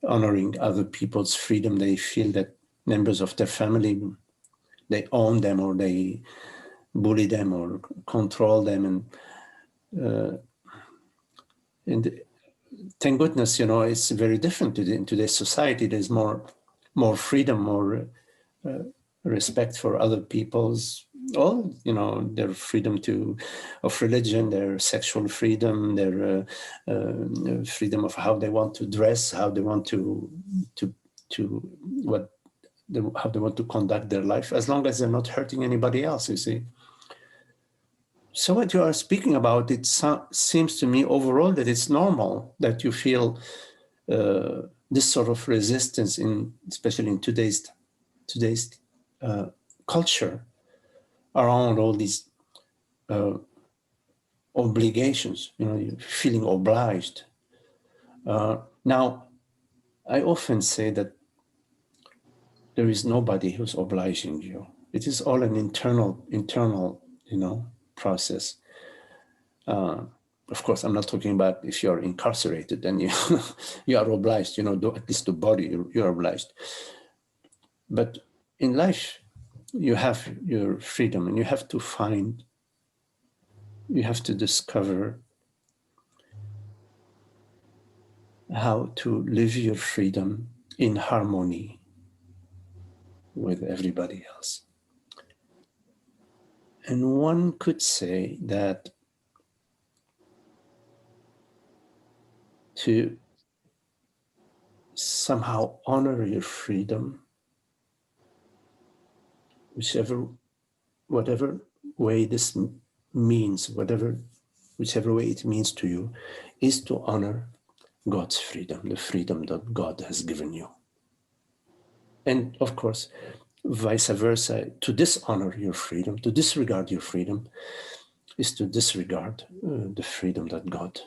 honoring other people's freedom. They feel that members of their family, they own them, or they bully them or control them, and thank goodness, you know, it's very different in today's society. There's more freedom, more respect for other people's, you know, their freedom of religion, their sexual freedom, their freedom of how they want to dress, how they want how they want to conduct their life, as long as they're not hurting anybody else, you see. So what you are speaking about, it seems to me overall that it's normal that you feel this sort of resistance, especially in today's culture, around all these obligations. You know, you're feeling obliged. Now, I often say that there is nobody who's obliging you. It is all an internal, you know, process. Of course, I'm not talking about if you're incarcerated, then you are obliged, you know, at least the body, you're obliged. But in life, you have your freedom, and you have to find you have to discover how to live your freedom in harmony with everybody else. And one could say that to somehow honor your freedom, whatever way this means, whichever way it means to you, is to honor God's freedom, the freedom that God has given you. And of course, vice versa, to dishonor your freedom, to disregard your freedom, is to disregard the freedom that God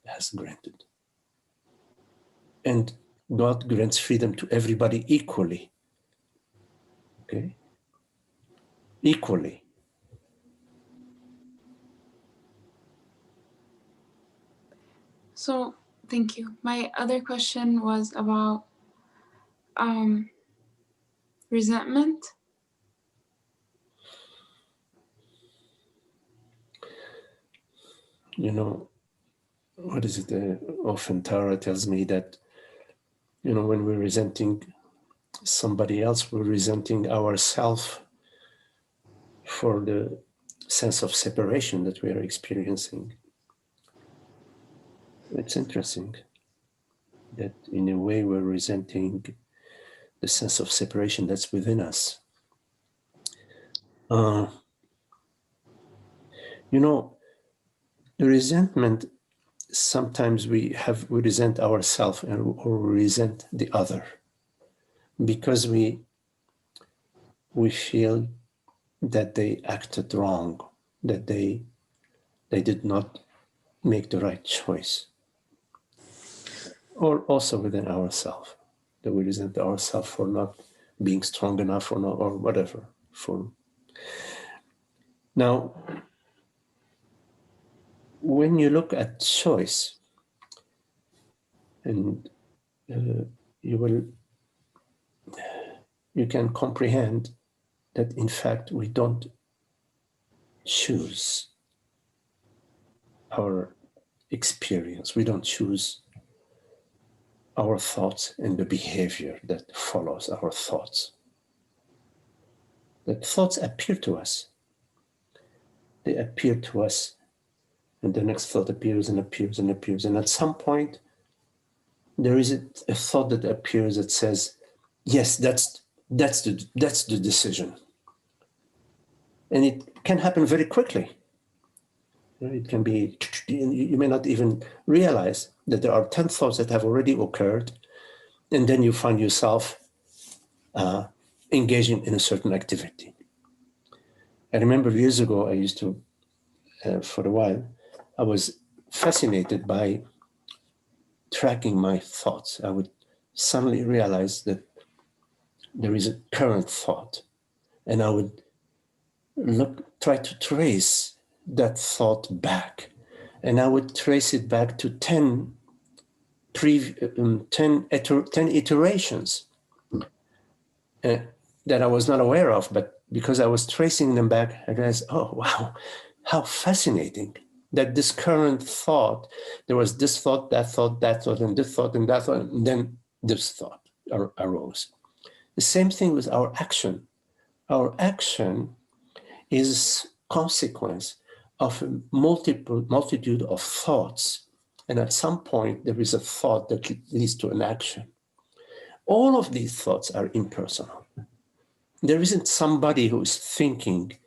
has granted. And God grants freedom to everybody equally. Okay? Equally. So, thank you. My other question was about resentment. You know, what is it? Often Tara tells me that, you know, when we're resenting somebody else, we're resenting ourselves for the sense of separation that we are experiencing. It's interesting that in a way we're resenting the sense of separation that's within us. You know, the resentment, sometimes we resent ourselves or resent the other because we feel that they acted wrong, that they did not make the right choice. Or also within ourselves, that we resent ourselves for not being strong enough or not, or whatever. Now, when you look at choice, and you can comprehend that in fact we don't choose our experience, we don't choose our thoughts and the behavior that follows our thoughts. That thoughts appear to us. They appear to us, and the next thought appears and appears and appears. And at some point, there is a thought that appears that says, yes, that's the decision. And it can happen very quickly. It can be, you may not even realize that there are 10 thoughts that have already occurred, and then you find yourself engaging in a certain activity. I remember years ago, I used to, for a while, I was fascinated by tracking my thoughts. I would suddenly realize that there is a current thought, and I would try to trace that thought back, and I would trace it back to 10 iterations that I was not aware of, but because I was tracing them back, I realized, oh, wow, how fascinating that this current thought, there was this thought, that thought, that thought, and this thought, and that thought, and then this thought arose. The same thing with our action. Our action is consequence of a multitude of thoughts. And at some point, there is a thought that leads to an action. All of these thoughts are impersonal. There isn't somebody who is thinking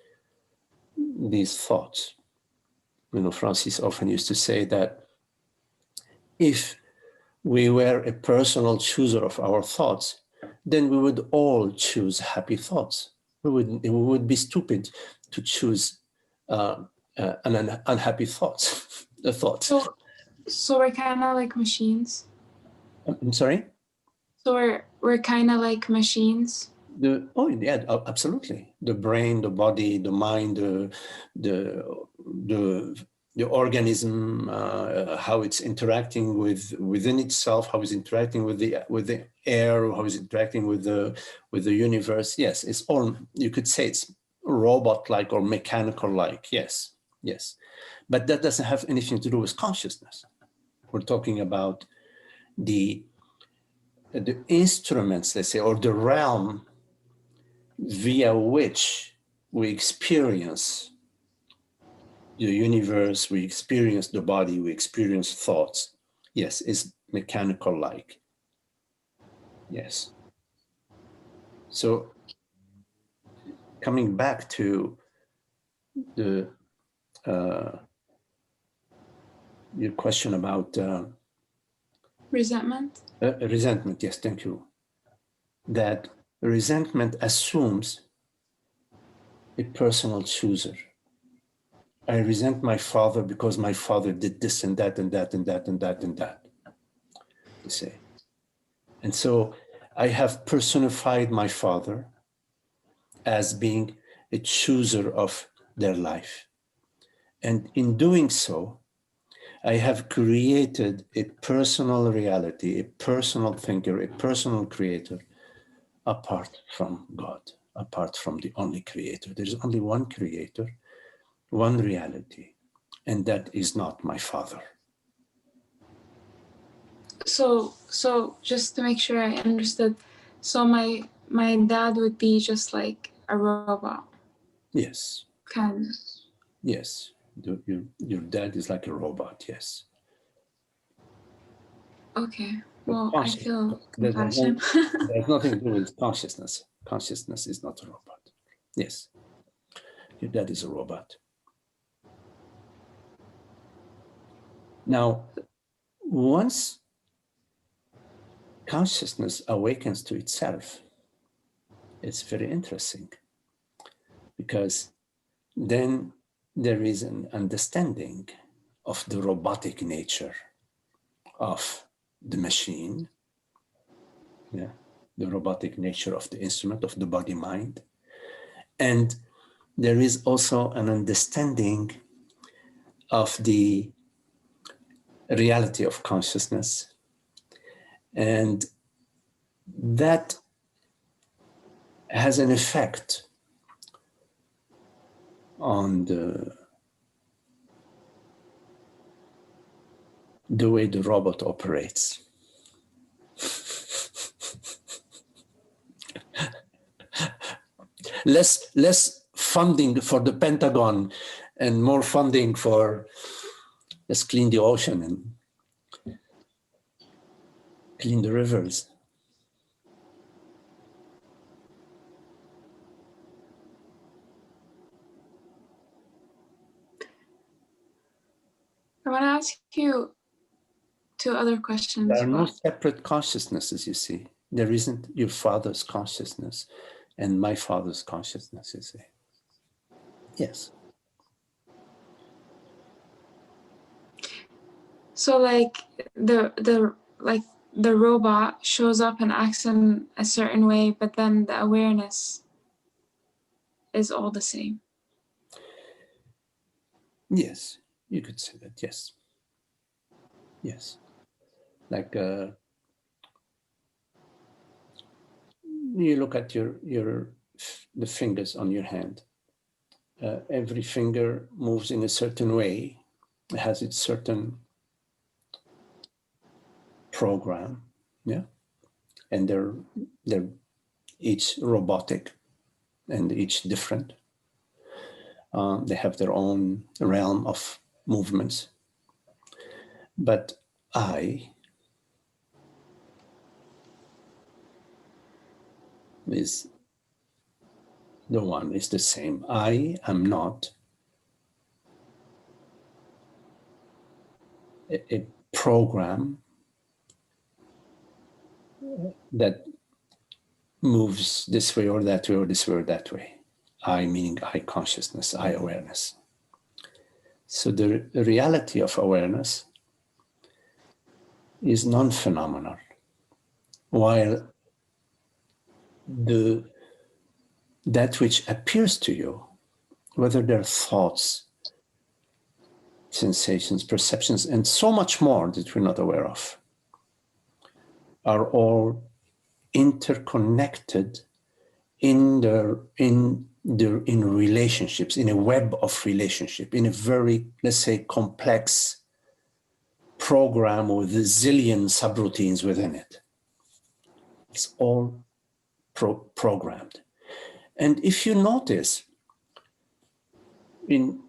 these thoughts. You know, Francis often used to say that if we were a personal chooser of our thoughts, then we would all choose happy thoughts. We would be stupid to choose an unhappy thoughts. The thoughts. So we're kind of like machines. I'm sorry? So we're kind of like machines. Yeah, absolutely. The brain, the body, the mind, the organism, how it's interacting within itself, how it's interacting with the air, how it's interacting with the universe. Yes, it's all, you could say it's robot-like or mechanical-like. Yes. But that doesn't have anything to do with consciousness. We're talking about the instruments, let's say, or the realm via which we experience the universe, we experience the body, we experience thoughts. Yes, it's mechanical-like. Yes. So coming back to the your question about Resentment. Resentment. Yes, thank you. That resentment assumes a personal chooser. I resent my father because my father did this and that and that and that and that and that, you say. And so I have personified my father as being a chooser of their life. And in doing so, I have created a personal reality, a personal thinker, a personal creator, apart from God, apart from the only creator. There is only one creator, one reality, and that is not my father. So just to make sure I understood, so my dad would be just like a robot. Yes. Kind of. Yes. Your dad is like a robot, yes. Okay. Well, I feel there's compassion. There's nothing to do with consciousness. Consciousness is not a robot. Yes. Your dad is a robot. Now, once consciousness awakens to itself, it's very interesting, because then there is an understanding of the robotic nature of the machine, yeah, the robotic nature of the instrument, of the body-mind. And there is also an understanding of the reality of consciousness. And that has an effect on the way the robot operates. Less funding for the Pentagon and more funding for let's clean the ocean and clean the rivers. I want to ask you two other questions. There are no separate consciousnesses, you see. There isn't your father's consciousness and my father's consciousness, you see. Yes. So like the robot shows up and acts in a certain way, but then the awareness is all the same. Yes, you could say that, yes. Yes. Like you look at the fingers on your hand. Every finger moves in a certain way. It has its certain program, yeah, and they're each robotic and each different. They have their own realm of movements, but I is the one, is the same. I am not a program that moves this way or that way or this way or that way. I meaning I consciousness, I awareness. So the reality of awareness is non-phenomenal, while that which appears to you, whether they're thoughts, sensations, perceptions, and so much more that we're not aware of, are all interconnected in in relationships, in a web of relationship, in a very, let's say, complex program with a zillion subroutines within it. It's all programmed. And if you notice, in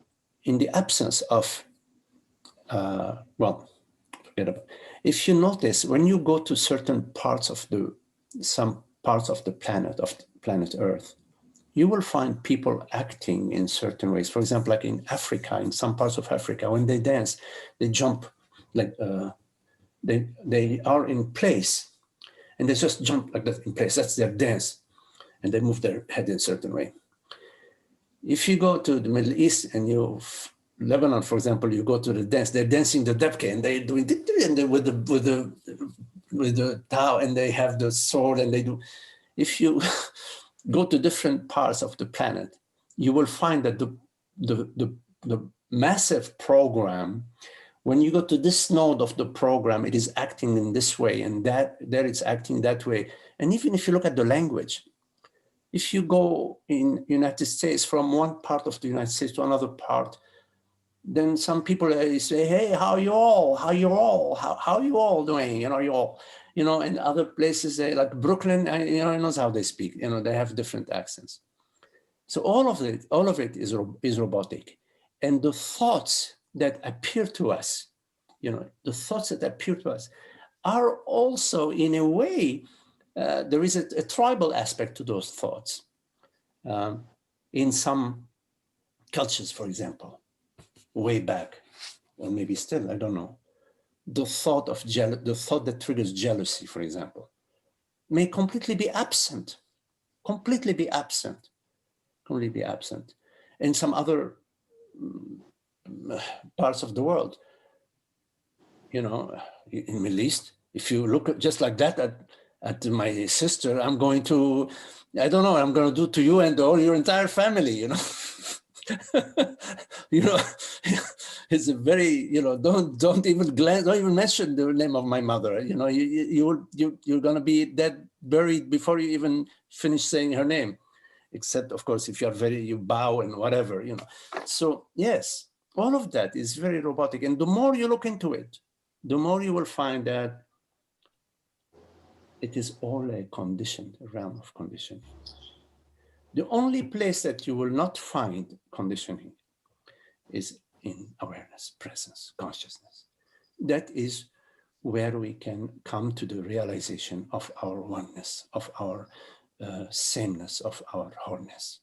the absence of, well, forget about it. If you notice, when you go to certain parts of some parts of the planet Earth, you will find people acting in certain ways. For example, like in Africa, in some parts of Africa, when they dance, they jump, like they are in place, and they just jump like that in place. That's their dance, and they move their head in a certain way. If you go to the Middle East and Lebanon, for example, you go to the dance, they're dancing the debke, and they're doing with the tau, and they have the sword, and they do. If you go to different parts of the planet, you will find that the massive program, when you go to this node of the program, it is acting in this way, and there it's acting that way. And even if you look at the language, if you go in United States from one part of the United States to another part, then some people say, "Hey, how you all? How you all doing? You all, and other places like Brooklyn, knows how they speak. They have different accents. So all of it is robotic, and the thoughts that appear to us, are also in a way. There is a tribal aspect to those thoughts. In some cultures, for example, way back, or maybe still, I don't know, the thought that triggers jealousy, for example, may completely be absent. In some other parts of the world, in Middle East, if you look just like that at my sister, I'm going to do to you and all your entire family, It's a very, don't even mention the name of my mother. You're going to be dead, buried before you even finish saying her name, except of course if you bow and whatever, So yes, all of that is very robotic, and the more you look into it, the more you will find that it is all a realm of conditioning. The only place that you will not find conditioning is in awareness, presence, consciousness. That is where we can come to the realization of our oneness, of our sameness, of our wholeness.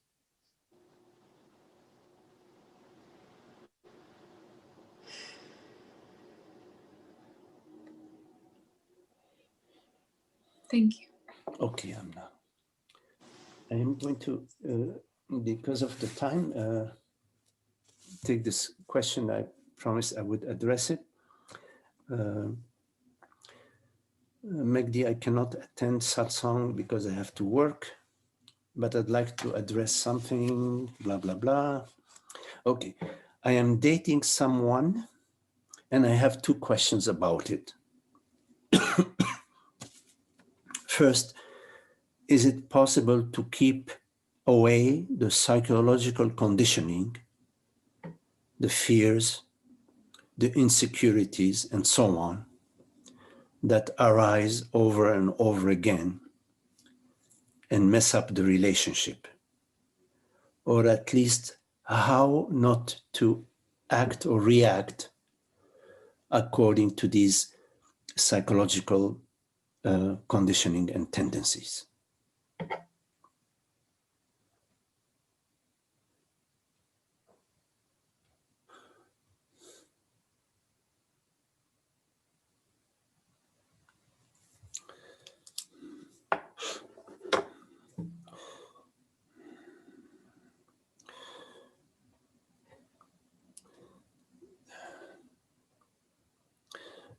Thank you. Okay, I am going to, because of the time, take this question. I promised I would address it. Magdi, I cannot attend satsang because I have to work, but I'd like to address something, blah, blah, blah. Okay, I am dating someone and I have 2 questions about it. First, is it possible to keep away the psychological conditioning, the fears, the insecurities, and so on, that arise over and over again and mess up the relationship? Or at least how not to act or react according to these psychological conditioning and tendencies.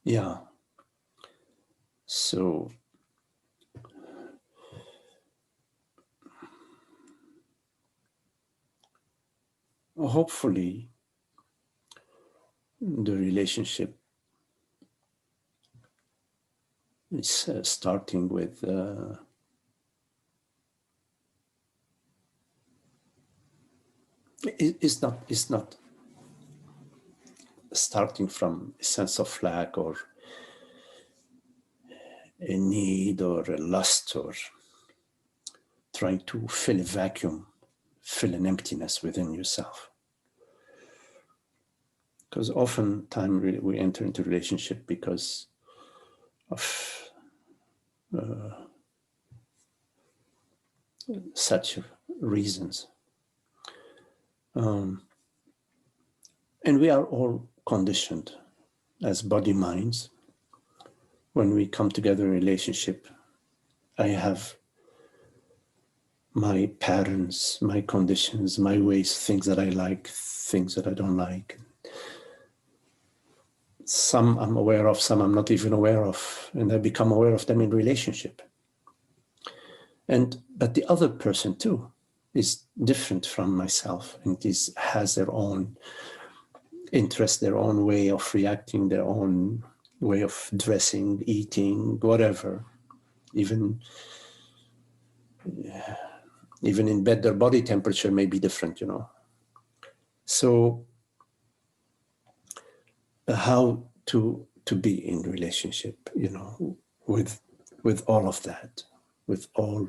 Yeah. So hopefully the relationship is starting with it's not starting from a sense of lack or a need or a lust or trying to fill a vacuum, fill an emptiness within yourself. Because oftentimes we enter into relationship because of such reasons. And we are all conditioned as body minds. When we come together in relationship, I have my patterns, my conditions, my ways, things that I like, things that I don't like. Some I'm aware of, some I'm not even aware of, and I become aware of them in relationship. But the other person too is different from myself, and has their own interest, their own way of reacting, their own way of dressing, eating, whatever. Even in bed, their body temperature may be different, So how to be in relationship, with all of that, with all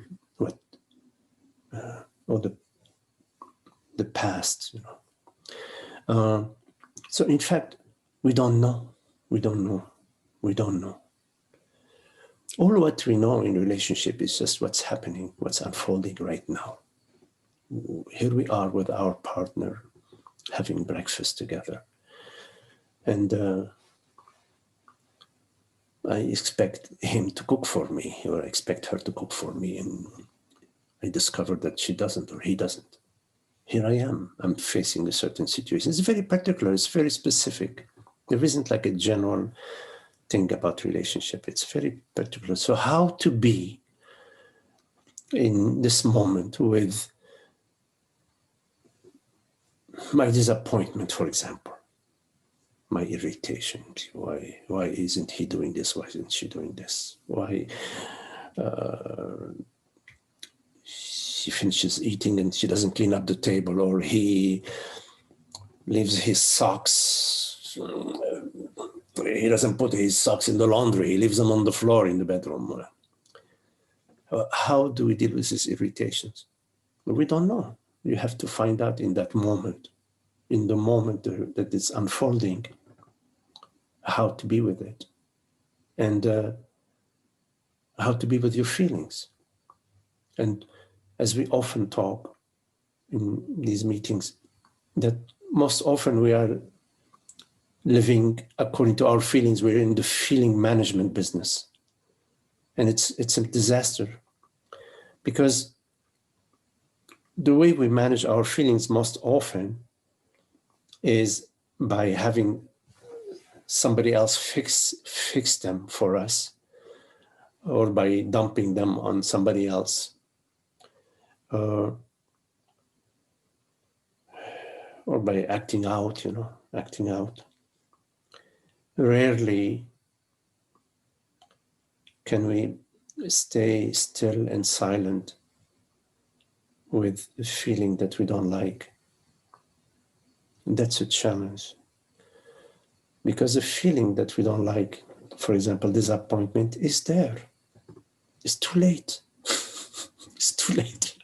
the past, So in fact, we don't know. All what we know in relationship is just what's happening, what's unfolding right now. Here we are with our partner having breakfast together. And I expect him to cook for me, or I expect her to cook for me. And I discover that she doesn't, or he doesn't. Here I am, I'm facing a certain situation. It's very particular, it's very specific. There isn't like a general thing about relationship. It's very particular. So how to be in this moment with my disappointment, for example, my irritation. Why isn't he doing this? Why isn't she doing this? Why she finishes eating and she doesn't clean up the table, or he leaves his socks. He doesn't put his socks in the laundry. He leaves them on the floor in the bedroom. How do we deal with these irritations? We don't know. You have to find out in that moment, in the moment that it's unfolding, how to be with it, and how to be with your feelings. And as we often talk in these meetings, that most often we are living according to our feelings. We're in the feeling management business. And it's a disaster, because the way we manage our feelings most often is by having somebody else fix them for us, or by dumping them on somebody else, or by acting out. Rarely can we stay still and silent with a feeling that we don't like. That's a challenge. Because the feeling that we don't like, for example, disappointment, is there. It's too late. It's too late.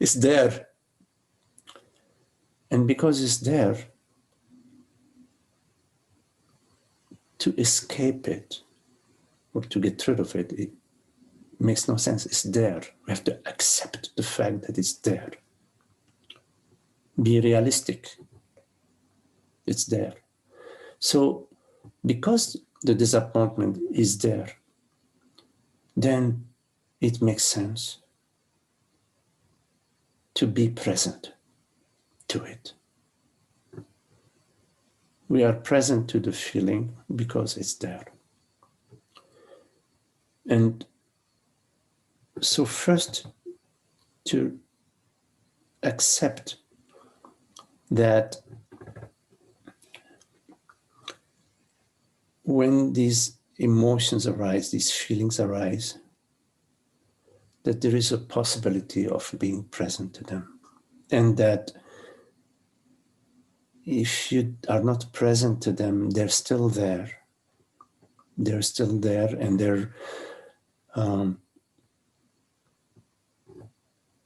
It's there. And because it's there, to escape it or to get rid of it, it makes no sense. It's there. We have to accept the fact that it's there. Be realistic. It's there. So because the disappointment is there, then it makes sense to be present to it. We are present to the feeling because it's there. And so first, to accept that when these emotions arise, these feelings arise, that there is a possibility of being present to them. And that if you are not present to them, they're still there. They're still there, and they're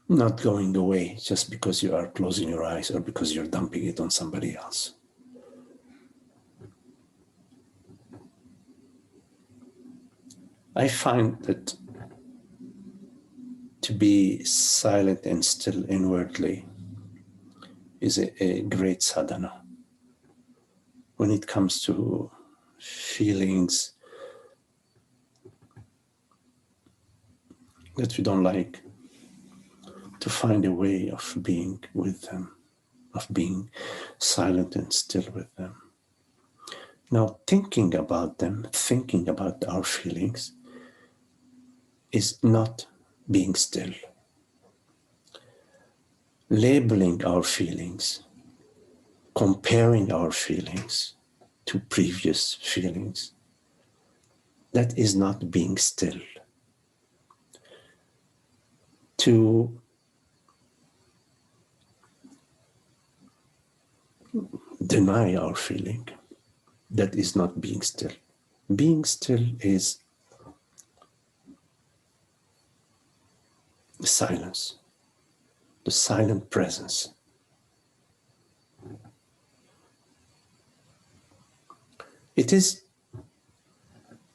not going away just because you are closing your eyes or because you're dumping it on somebody else. I find that to be silent and still inwardly is a great sadhana. When it comes to feelings that we don't like, to find a way of being with them, of being silent and still with them. Now, thinking about them, thinking about our feelings, is not being still. Labeling our feelings, comparing our feelings to previous feelings, that is not being still. To deny our feeling, that is not being still. Being still is silence, the silent presence. It is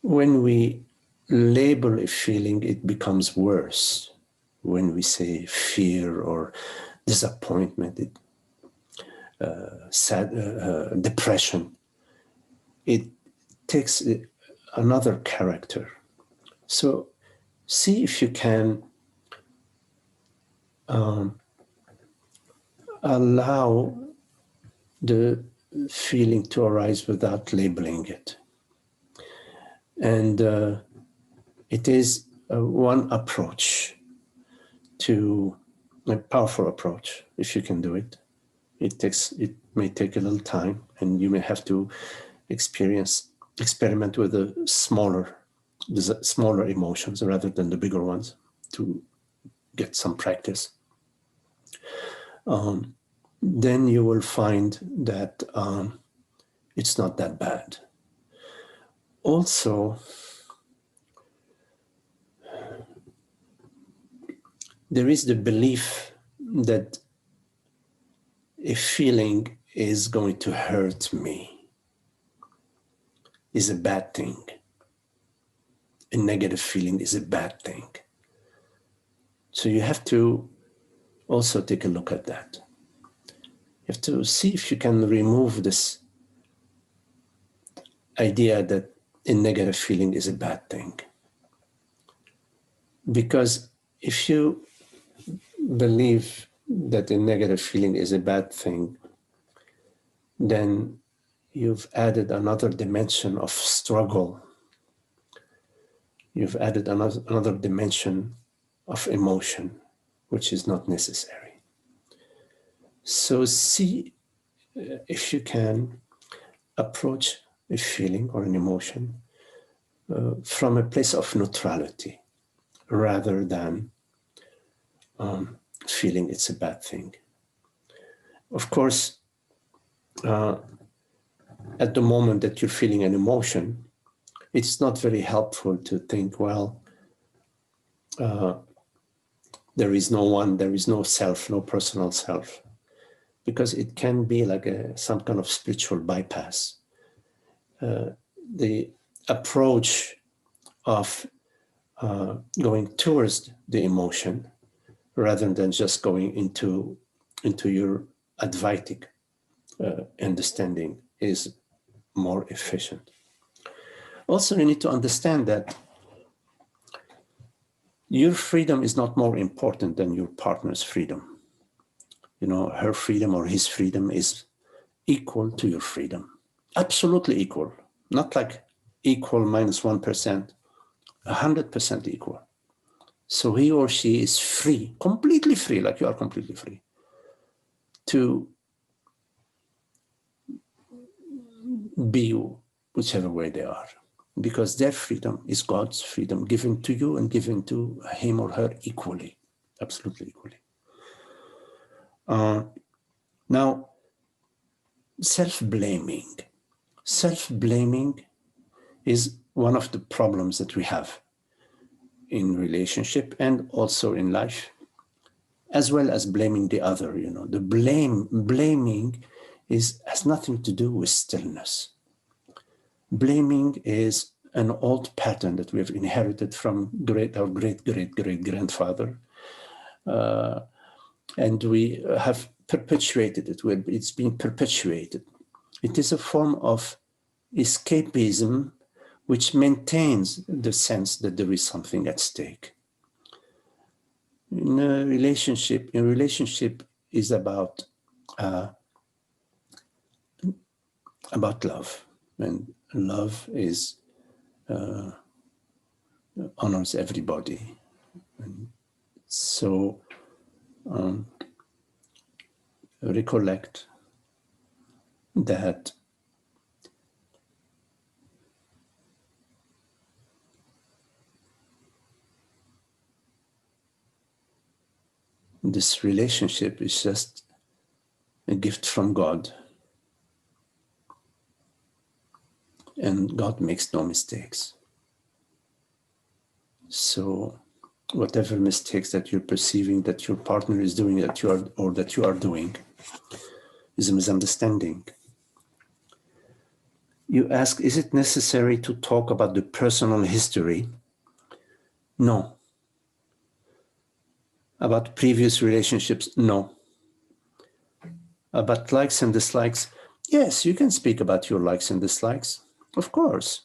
when we label a feeling, it becomes worse. When we say fear or disappointment, depression, it takes another character. So see if you can allow the feeling to arise without labeling it. And it is one approach to a powerful approach, if you can do it. It may take a little time, and you may have to experiment with the smaller emotions rather than the bigger ones to get some practice. Then you will find that it's not that bad. Also, there is the belief that a feeling is going to hurt me, is a bad thing. A negative feeling is a bad thing. So you have to also take a look at that. You have to see if you can remove this idea that a negative feeling is a bad thing. Because if you believe that a negative feeling is a bad thing, then you've added another dimension of struggle. You've added another dimension of emotion, which is not necessary. So see if you can approach a feeling or an emotion from a place of neutrality, rather than feeling it's a bad thing. Of course, at the moment that you're feeling an emotion, it's not very helpful to think, well, there is no one, there is no self, no personal self, because it can be like some kind of spiritual bypass. The approach of going towards the emotion rather than just going into your Advaitic understanding is more efficient. Also, you need to understand that your freedom is not more important than your partner's freedom. You know, her freedom or his freedom is equal to your freedom. Absolutely equal. Not like equal minus 1%, 100% equal. So he or she is free, completely free, like you are completely free, to be whichever way they are. because their freedom is God's freedom, given to you and given to him or her equally, absolutely equally. Now, self-blaming. Self-blaming is one of the problems that we have in relationship and also in life, as well as blaming the other. You know, the blaming has nothing to do with stillness. Blaming is an old pattern that we have inherited from our great-great-great-grandfather. And we have perpetuated it. It's been perpetuated. It is a form of escapism which maintains the sense that there is something at stake. In a relationship is about love, and love is honors everybody. And so recollect that this relationship is just a gift from God, and God makes no mistakes. So whatever mistakes that you're perceiving that your partner is doing, that you are doing, is a misunderstanding. You ask, is it necessary to talk about the personal history? No. About previous relationships? No. About likes and dislikes? Yes, you can speak about your likes and dislikes, of course.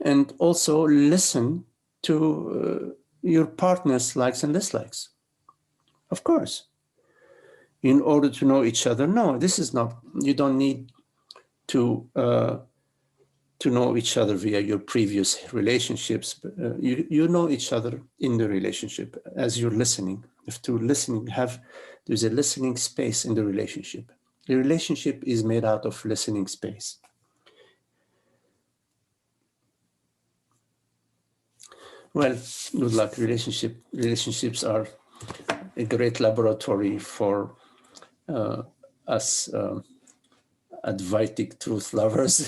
And also listen to your partner's likes and dislikes, of course. In order to know each other, no, this is not, you don't need to know each other via your previous relationships. You know each other in the relationship as you're listening. If to listening, there's a listening space in the relationship. The relationship is made out of listening space. Well, good luck. Relationships are a great laboratory for us Advaitic truth lovers.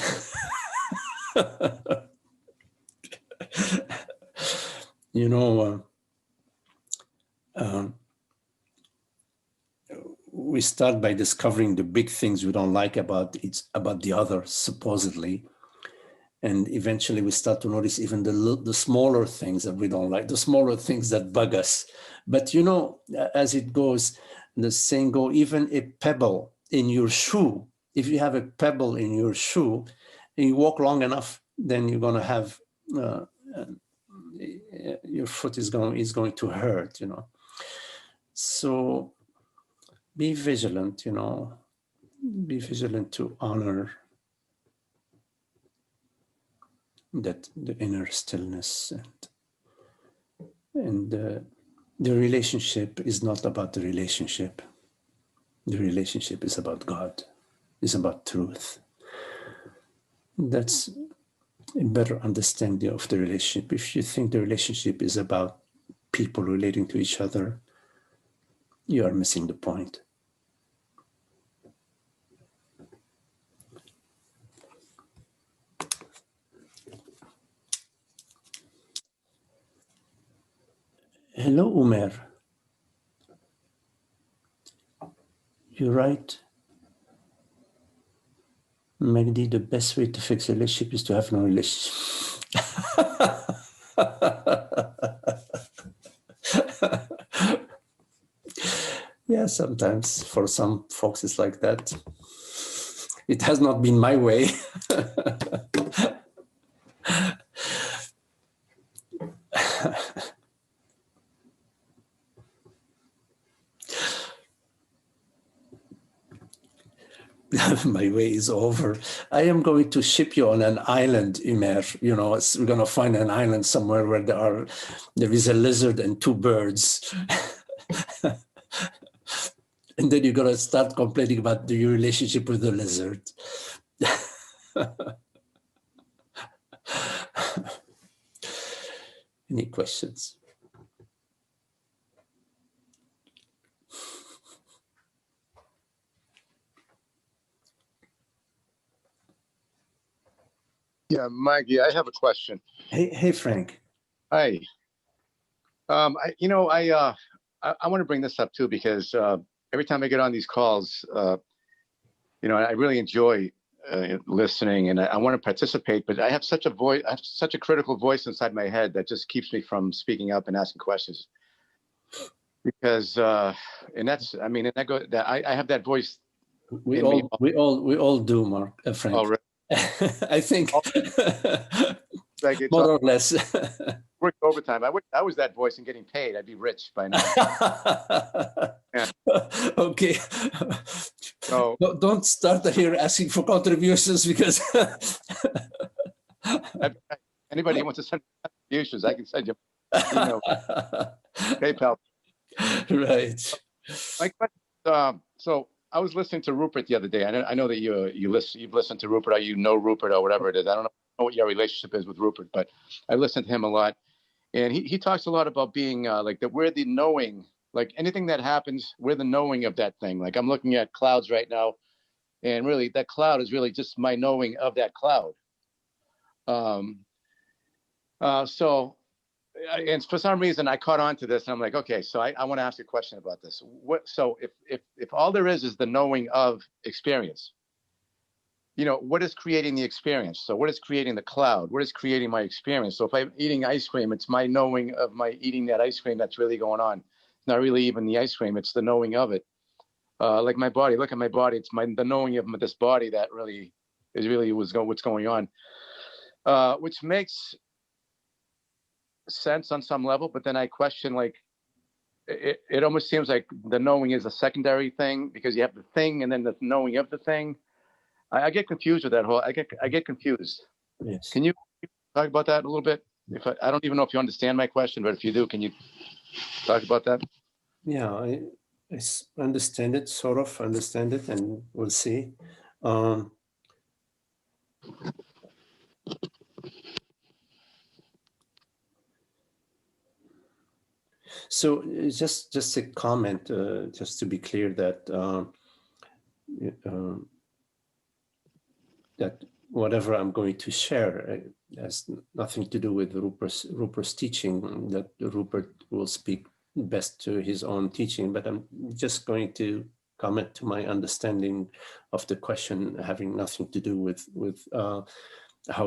You know, we start by discovering the big things we don't like about the other, supposedly. And eventually we start to notice even the smaller things that we don't like, the smaller things that bug us. But you know, as it goes, the saying goes, even a pebble in your shoe, if you have a pebble in your shoe and you walk long enough, then you're going to have, your foot is going to hurt, you know. So be vigilant, you know, be vigilant to honor that the inner stillness, and the relationship is not about the relationship. The relationship is about God, is about truth. That's a better understanding of the relationship. If you think the relationship is about people relating to each other, you are missing the point. Hello, Umer. You're right. Magdi, the best way to fix a relationship is to have no relationship. Yeah, sometimes for some folks it's like that. It has not been my way. My way is over. I am going to ship you on an island, Umer. You know, we're going to find an island somewhere where there is a lizard and two birds. And then you're going to start complaining about your relationship with the lizard. any questions? Yeah, Maggie, I have a question. Hey, Frank. Hi. I want to bring this up too because every time I get on these calls, I really enjoy listening, and I want to participate. But I have such a voice, I have such a critical voice inside my head that just keeps me from speaking up and asking questions. Because, and that's, I mean, and that go that I have that voice. We all do, Mark, Frank. Oh, really? I think like more or less. Worked overtime. I was that voice and getting paid. I'd be rich by now. Yeah. Okay. So don't start here asking for contributions because anybody who wants to send contributions, I can send you PayPal. Right. My question, so I was listening to Rupert the other day. I know that you've listened to Rupert, or you know Rupert, or whatever it is. I don't know what your relationship is with Rupert, but I listen to him a lot, and he talks a lot about being like that. We're the knowing, like anything that happens, we're the knowing of that thing. Like I'm looking at clouds right now, and really that cloud is really just my knowing of that cloud. And for some reason I caught on to this, and I'm like, okay, so I want to ask you a question about this. So if all there is the knowing of experience, what is creating the experience? So what is creating the cloud? What is creating my experience? So if I'm eating ice cream, it's my knowing of my eating that ice cream that's really going on. It's not really even the ice cream, it's the knowing of it. Like my body, look at my body. It's the knowing of this body that really is what's going on, which makes sense on some level, but then I question, like, it almost seems like the knowing is a secondary thing because you have the thing and then the knowing of the thing. I get confused with that whole. I get confused. Yes. Can you talk about that a little bit? If I don't even know if you understand my question, but if you do, can you talk about that? Yeah, I understand it, sort of understand it, and we'll see. So just a comment, just to be clear that that whatever I'm going to share has nothing to do with Rupert's teaching. That Rupert will speak best to his own teaching, but I'm just going to comment to my understanding of the question, having nothing to do with how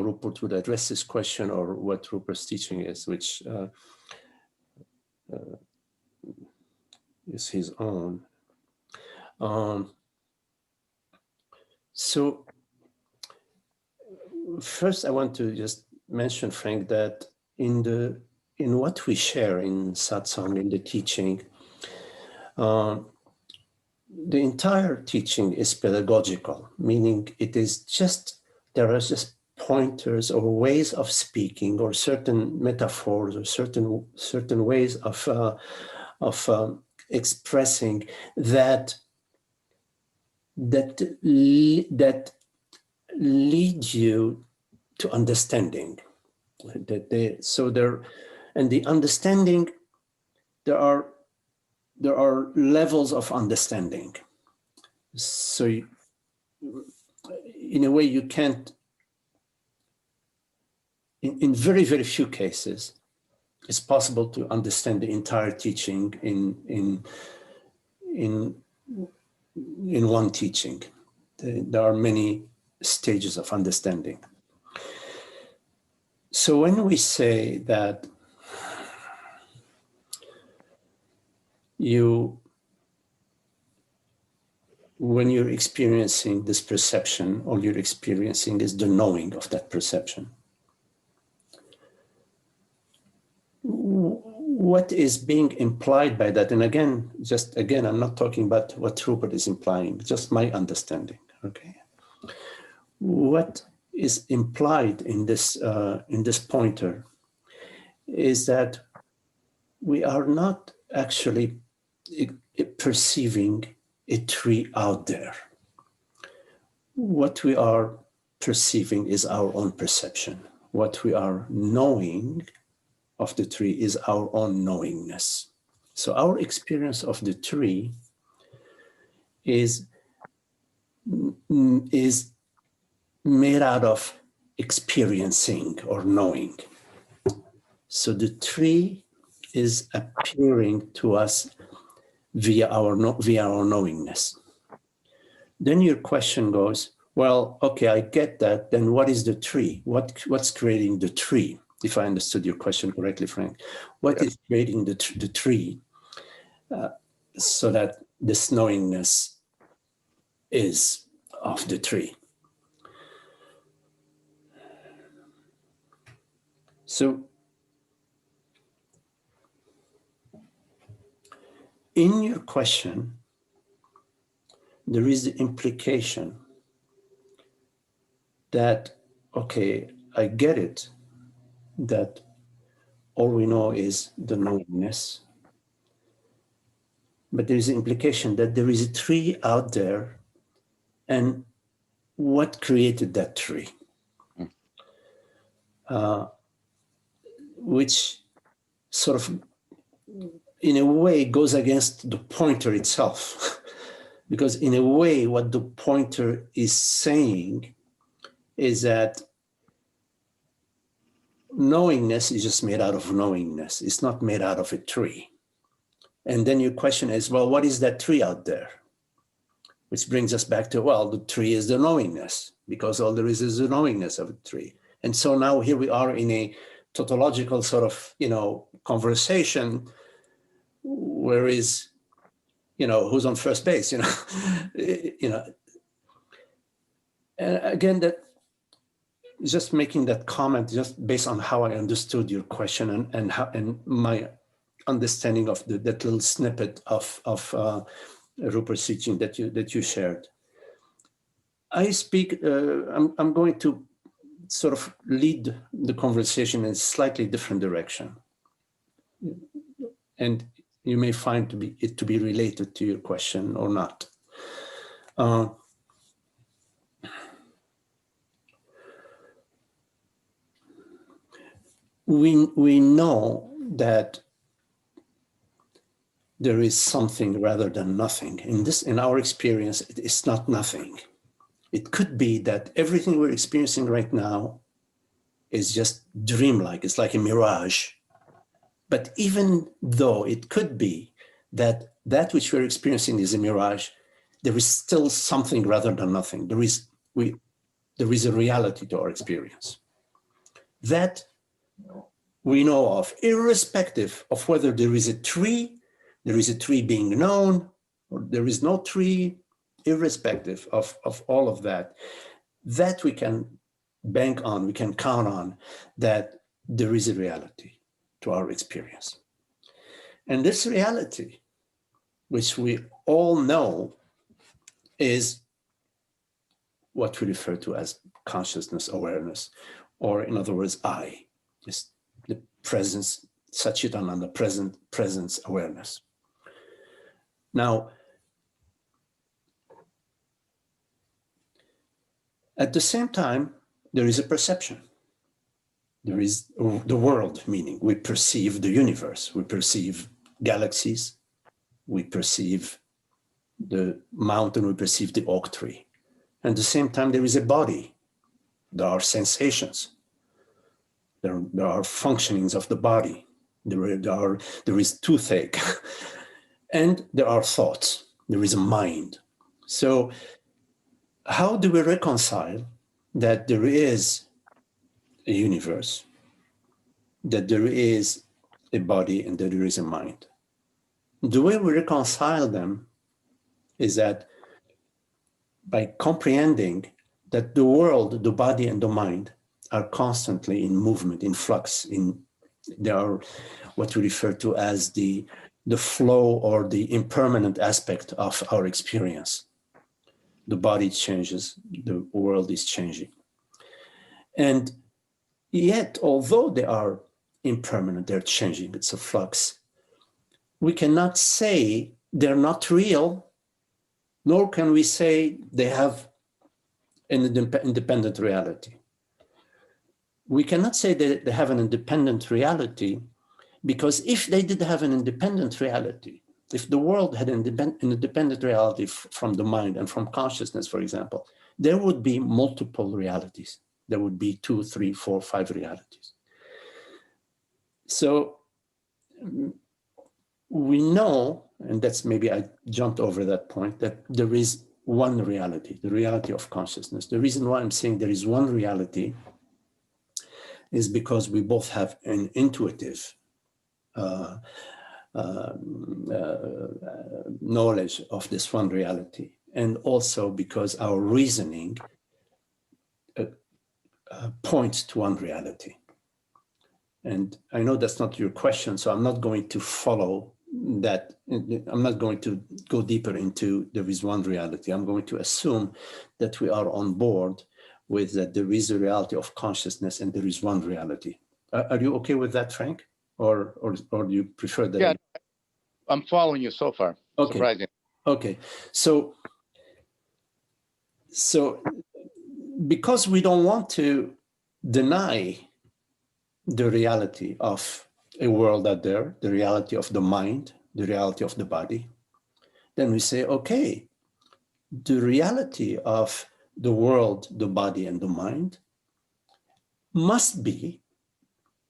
Rupert would address this question or what Rupert's teaching is, which is his own. So first, I want to just mention, Frank, that in what we share in satsang, in the teaching, the entire teaching is pedagogical, meaning there are just pointers or ways of speaking or certain metaphors or certain ways of expressing that lead you to understanding. And the understanding, there are levels of understanding. So in a way, you can't. In very, very few cases, it's possible to understand the entire teaching in one teaching. There are many stages of understanding. So when we say that when you're experiencing this perception, all you're experiencing is the knowing of that perception. What is being implied by that? And again, I'm not talking about what Rupert is implying, just my understanding, okay? What is implied in this pointer is that we are not actually perceiving a tree out there. What we are perceiving is our own perception. What we are knowing of the tree is our own knowingness. So our experience of the tree is made out of experiencing or knowing. So the tree is appearing to us via our knowingness. Then your question goes, well, okay, I get that. Then what is the tree? What's creating the tree? If I understood your question correctly, Frank, what is creating the tree so that this knowingness is of the tree? So in your question, there is the implication that, okay, I get it, that all we know is the knowingness, but there is the implication that there is a tree out there, and what created that tree? Which sort of, in a way, goes against the pointer itself. Because in a way, what the pointer is saying is that knowingness is just made out of knowingness. It's not made out of a tree. And then your question is, well, what is that tree out there? Which brings us back to, well, the tree is the knowingness, because all there is the knowingness of a tree. And so now here we are in a tautological sort of, conversation where is, who's on first base, And again, that just making that comment just based on how I understood your question and my understanding of that little snippet of Rupert's teaching that you shared. I speak. I'm going to sort of lead the conversation in a slightly different direction, and you may find it to be related to your question or not. We know that there is something rather than nothing. In our experience, it is not nothing. It could be that everything we're experiencing right now is just dreamlike. It's like a mirage. But even though it could be that which we're experiencing is a mirage, there is still something rather than nothing. There is a reality to our experience that we know of, irrespective of whether there is a tree being known, or there is no tree, irrespective of all of that we can bank on, we can count on that there is a reality to our experience. And this reality, which we all know, is what we refer to as consciousness awareness, or in other words, I. It's the presence, Satchitananda, presence awareness. Now, at the same time, there is a perception. There is the world, meaning we perceive the universe, we perceive galaxies, we perceive the mountain, we perceive the oak tree. And at the same time, there is a body. There are sensations. There are functionings of the body. There is toothache. And there are thoughts. There is a mind. So how do we reconcile that there is a universe, that there is a body, and that there is a mind? The way we reconcile them is that by comprehending that the world, the body, and the mind are constantly in movement, in flux. They are what we refer to as the flow or the impermanent aspect of our experience. The body changes, the world is changing. And yet, although they are impermanent, they're changing, it's a flux, we cannot say they're not real, nor can we say they have an independent reality. we cannot say that they have an independent reality, because if they did have an independent reality, if the world had an independent reality from the mind and from consciousness, for example, there would be multiple realities. There would be 2, 3, 4, 5 realities. So we know, and that's maybe I jumped over that point, that there is one reality, the reality of consciousness. The reason why I'm saying there is one reality is because we both have an intuitive knowledge of this one reality, and also because our reasoning points to one reality. And I know that's not your question, so I'm not going to follow that. I'm not going to go deeper into there is one reality. I'm going to assume that we are on board with that there is a reality of consciousness and there is one reality. Are you okay with that, Frank? Or do you prefer that? Yeah, I'm following you so far. Okay. Surprising. Okay. So because we don't want to deny the reality of a world out there, the reality of the mind, the reality of the body, then we say, okay, the reality of the world, the body, and the mind must be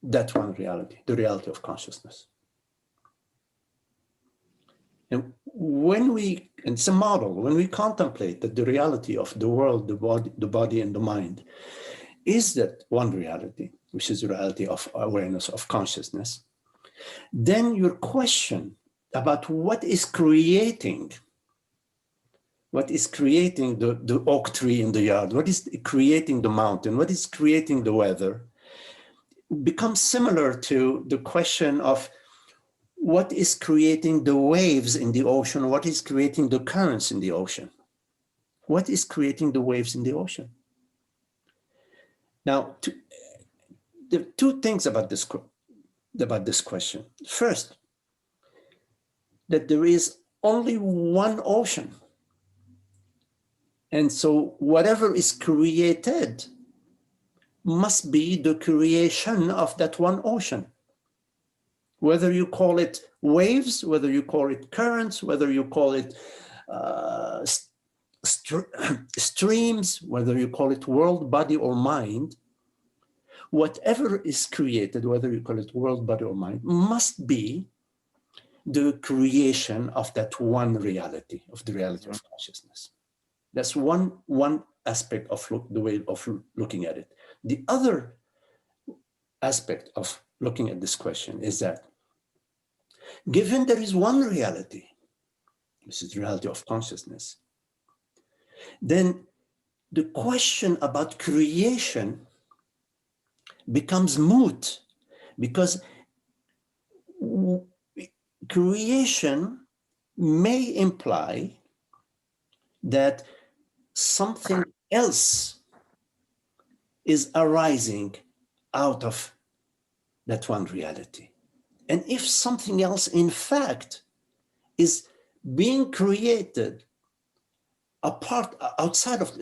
that one reality, the reality of consciousness. And when we, and it's a model, when we contemplate that the reality of the world, the body, and the mind is that one reality, which is the reality of awareness, of consciousness, then your question about what is creating the oak tree in the yard, what is creating the mountain, what is creating the weather, becomes similar to the question of what is creating the waves in the ocean, what is creating the currents in the ocean. What is creating the waves in the ocean? Now, there are two things about this question. First, that there is only one ocean. And so whatever is created must be the creation of that one ocean. Whether you call it waves, whether you call it currents, whether you call it streams, whether you call it world, body, or mind, whatever is created, whether you call it world, body, or mind, must be the creation of that one reality, of the reality of consciousness. That's one aspect of the way of looking at it. The other aspect of looking at this question is that given there is one reality, this is the reality of consciousness, then the question about creation becomes moot, because creation may imply that something else is arising out of that one reality. And if something else, in fact, is being created outside of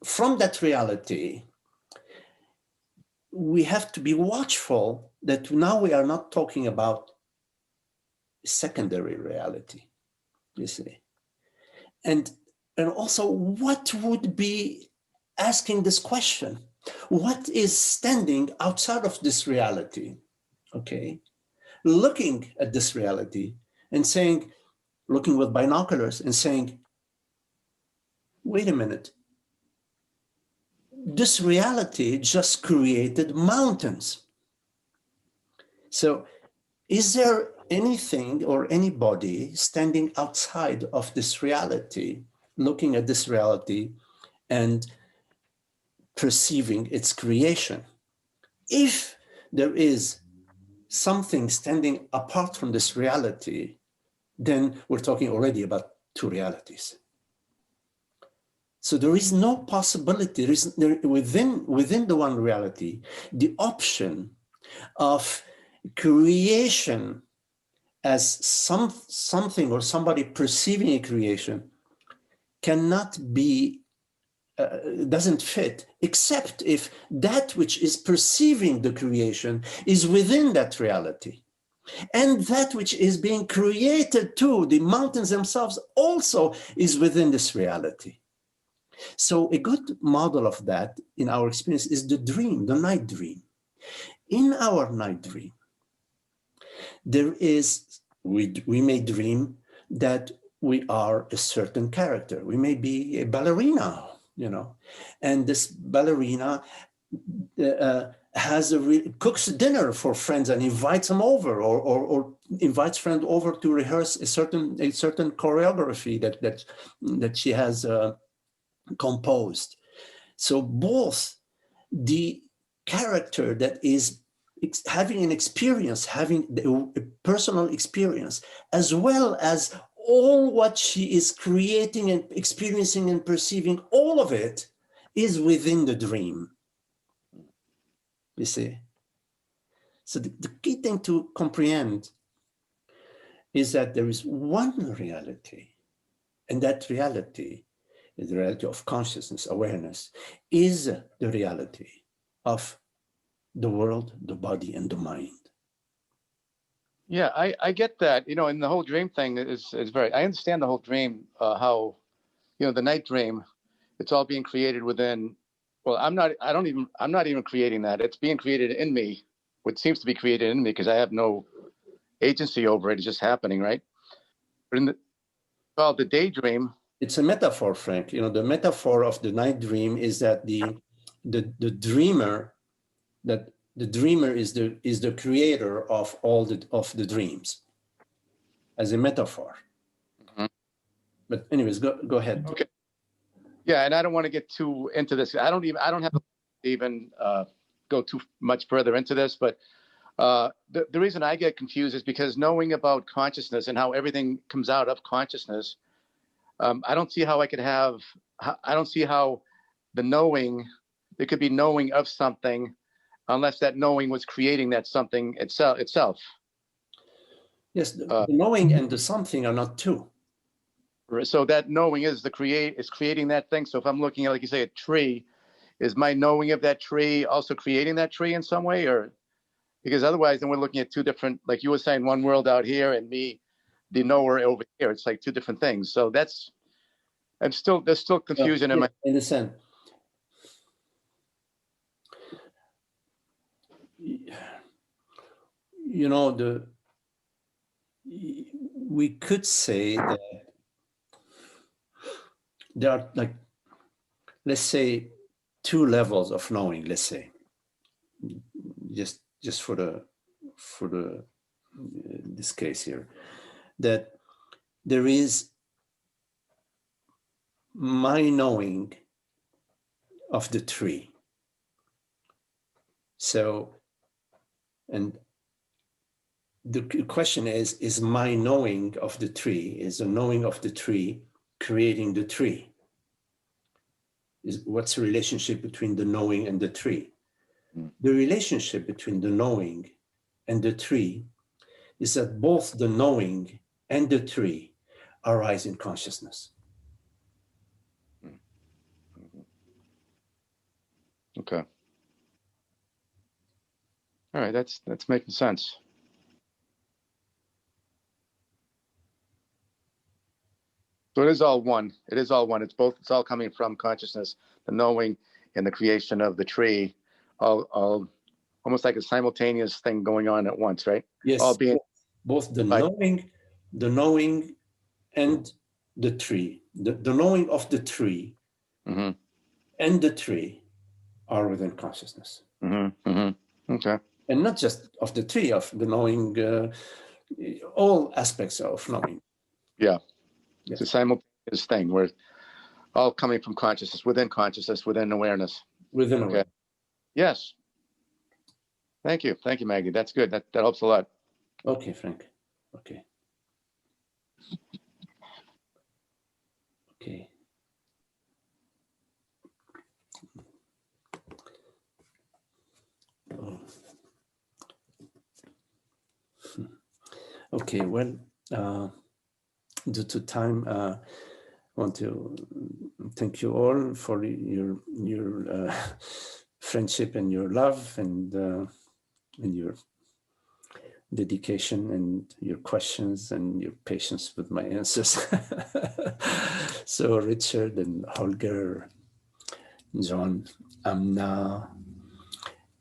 from that reality, we have to be watchful that now we are not talking about secondary reality, you see. And also, what would be asking this question? What is standing outside of this reality? Okay, looking at this reality and saying, looking with binoculars and saying, wait a minute, this reality just created mountains. So is there anything or anybody standing outside of this reality, looking at this reality and perceiving its creation? If there is something standing apart from this reality, then we're talking already about two realities. So there is no possibility, within the one reality, the option of creation as something or somebody perceiving a creation cannot be doesn't fit, except if that which is perceiving the creation is within that reality. And that which is being created too, the mountains themselves also is within this reality. So a good model of that in our experience is the dream, the night dream. In our night dream, there is, we may dream that we are a certain character. We may be a ballerina, you know, and this ballerina cooks dinner for friends and invites them over, or invites friends over to rehearse a certain choreography that she has composed. So both the character that is having an experience, having a personal experience, as well as all what she is creating and experiencing and perceiving, all of it is within the dream. You see? So the key thing to comprehend is that there is one reality, and that reality is the reality of consciousness, awareness, is the reality of the world, the body, and the mind. Yeah, I get that. You know, and the whole dream thing is very, I understand the whole dream, how, you know, the night dream, it's all being created within, well, I'm not even creating that. It's being created in me, what seems to be created in me, because I have no agency over it. It's just happening, right? But in the daydream. It's a metaphor, Frank. You know, the metaphor of the night dream is that the dreamer, that the dreamer is the creator of all the dreams, as a metaphor. Mm-hmm. But anyways, go ahead. Okay. Yeah, and I don't want to get too into this. I don't have to even go too much further into this, but the reason I get confused is because knowing about consciousness and how everything comes out of consciousness, I don't see how I don't see how there could be knowing of something unless that knowing was creating that something itself. Yes, the knowing and the something are not two. So that knowing is creating that thing. So if I'm looking at, like you say, a tree, is my knowing of that tree also creating that tree in some way? Or because otherwise then we're looking at two different, like you were saying, one world out here and me, the knower over here. It's like two different things. So there's still confusion in my. I understand. You know, we could say that there are, like, let's say, two levels of knowing. Let's say, just for this case here, that there is my knowing of the tree. So, and the question is my knowing of the tree, is the knowing of the tree creating the tree? What's the relationship between the knowing and the tree? The relationship between the knowing and the tree is that both the knowing and the tree arise in consciousness. Okay. All right, that's making sense. So it is all one. It is all one. It's both. It's all coming from consciousness, the knowing and the creation of the tree, all almost like a simultaneous thing going on at once, right? Yes. All being both the knowing and the tree, the knowing of the tree, mm-hmm. and the tree are within consciousness. Mm-hmm. Mm-hmm. Okay. And not just of the tree, of the knowing, all aspects of knowing. Yeah. Yes. It's a simultaneous thing where all coming from consciousness, within awareness. Within awareness. Yes. Thank you, Magdi. That's good. That helps a lot. Okay, Frank. Okay. Okay. Oh. Okay. Well, due to time, I want to thank you all for your friendship and your love and your dedication and your questions and your patience with my answers. So Richard and Holger, John, Amna,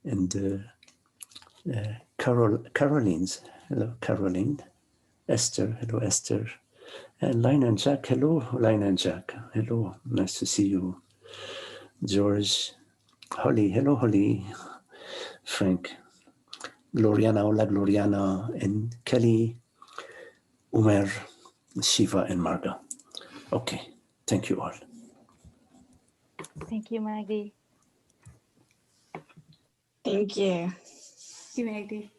and Caroline's. Hello, Caroline. Esther. Hello, Esther. And Lina and Jack. Hello, Lina and Jack. Hello, nice to see you. George. Holly. Hello, Holly. Frank. Gloriana. Hola, Gloriana. And Kelly, Umer, Shiva, and Marga. Okay. Thank you all. Thank you, Magdi. Thank you. Thank you, Magdi.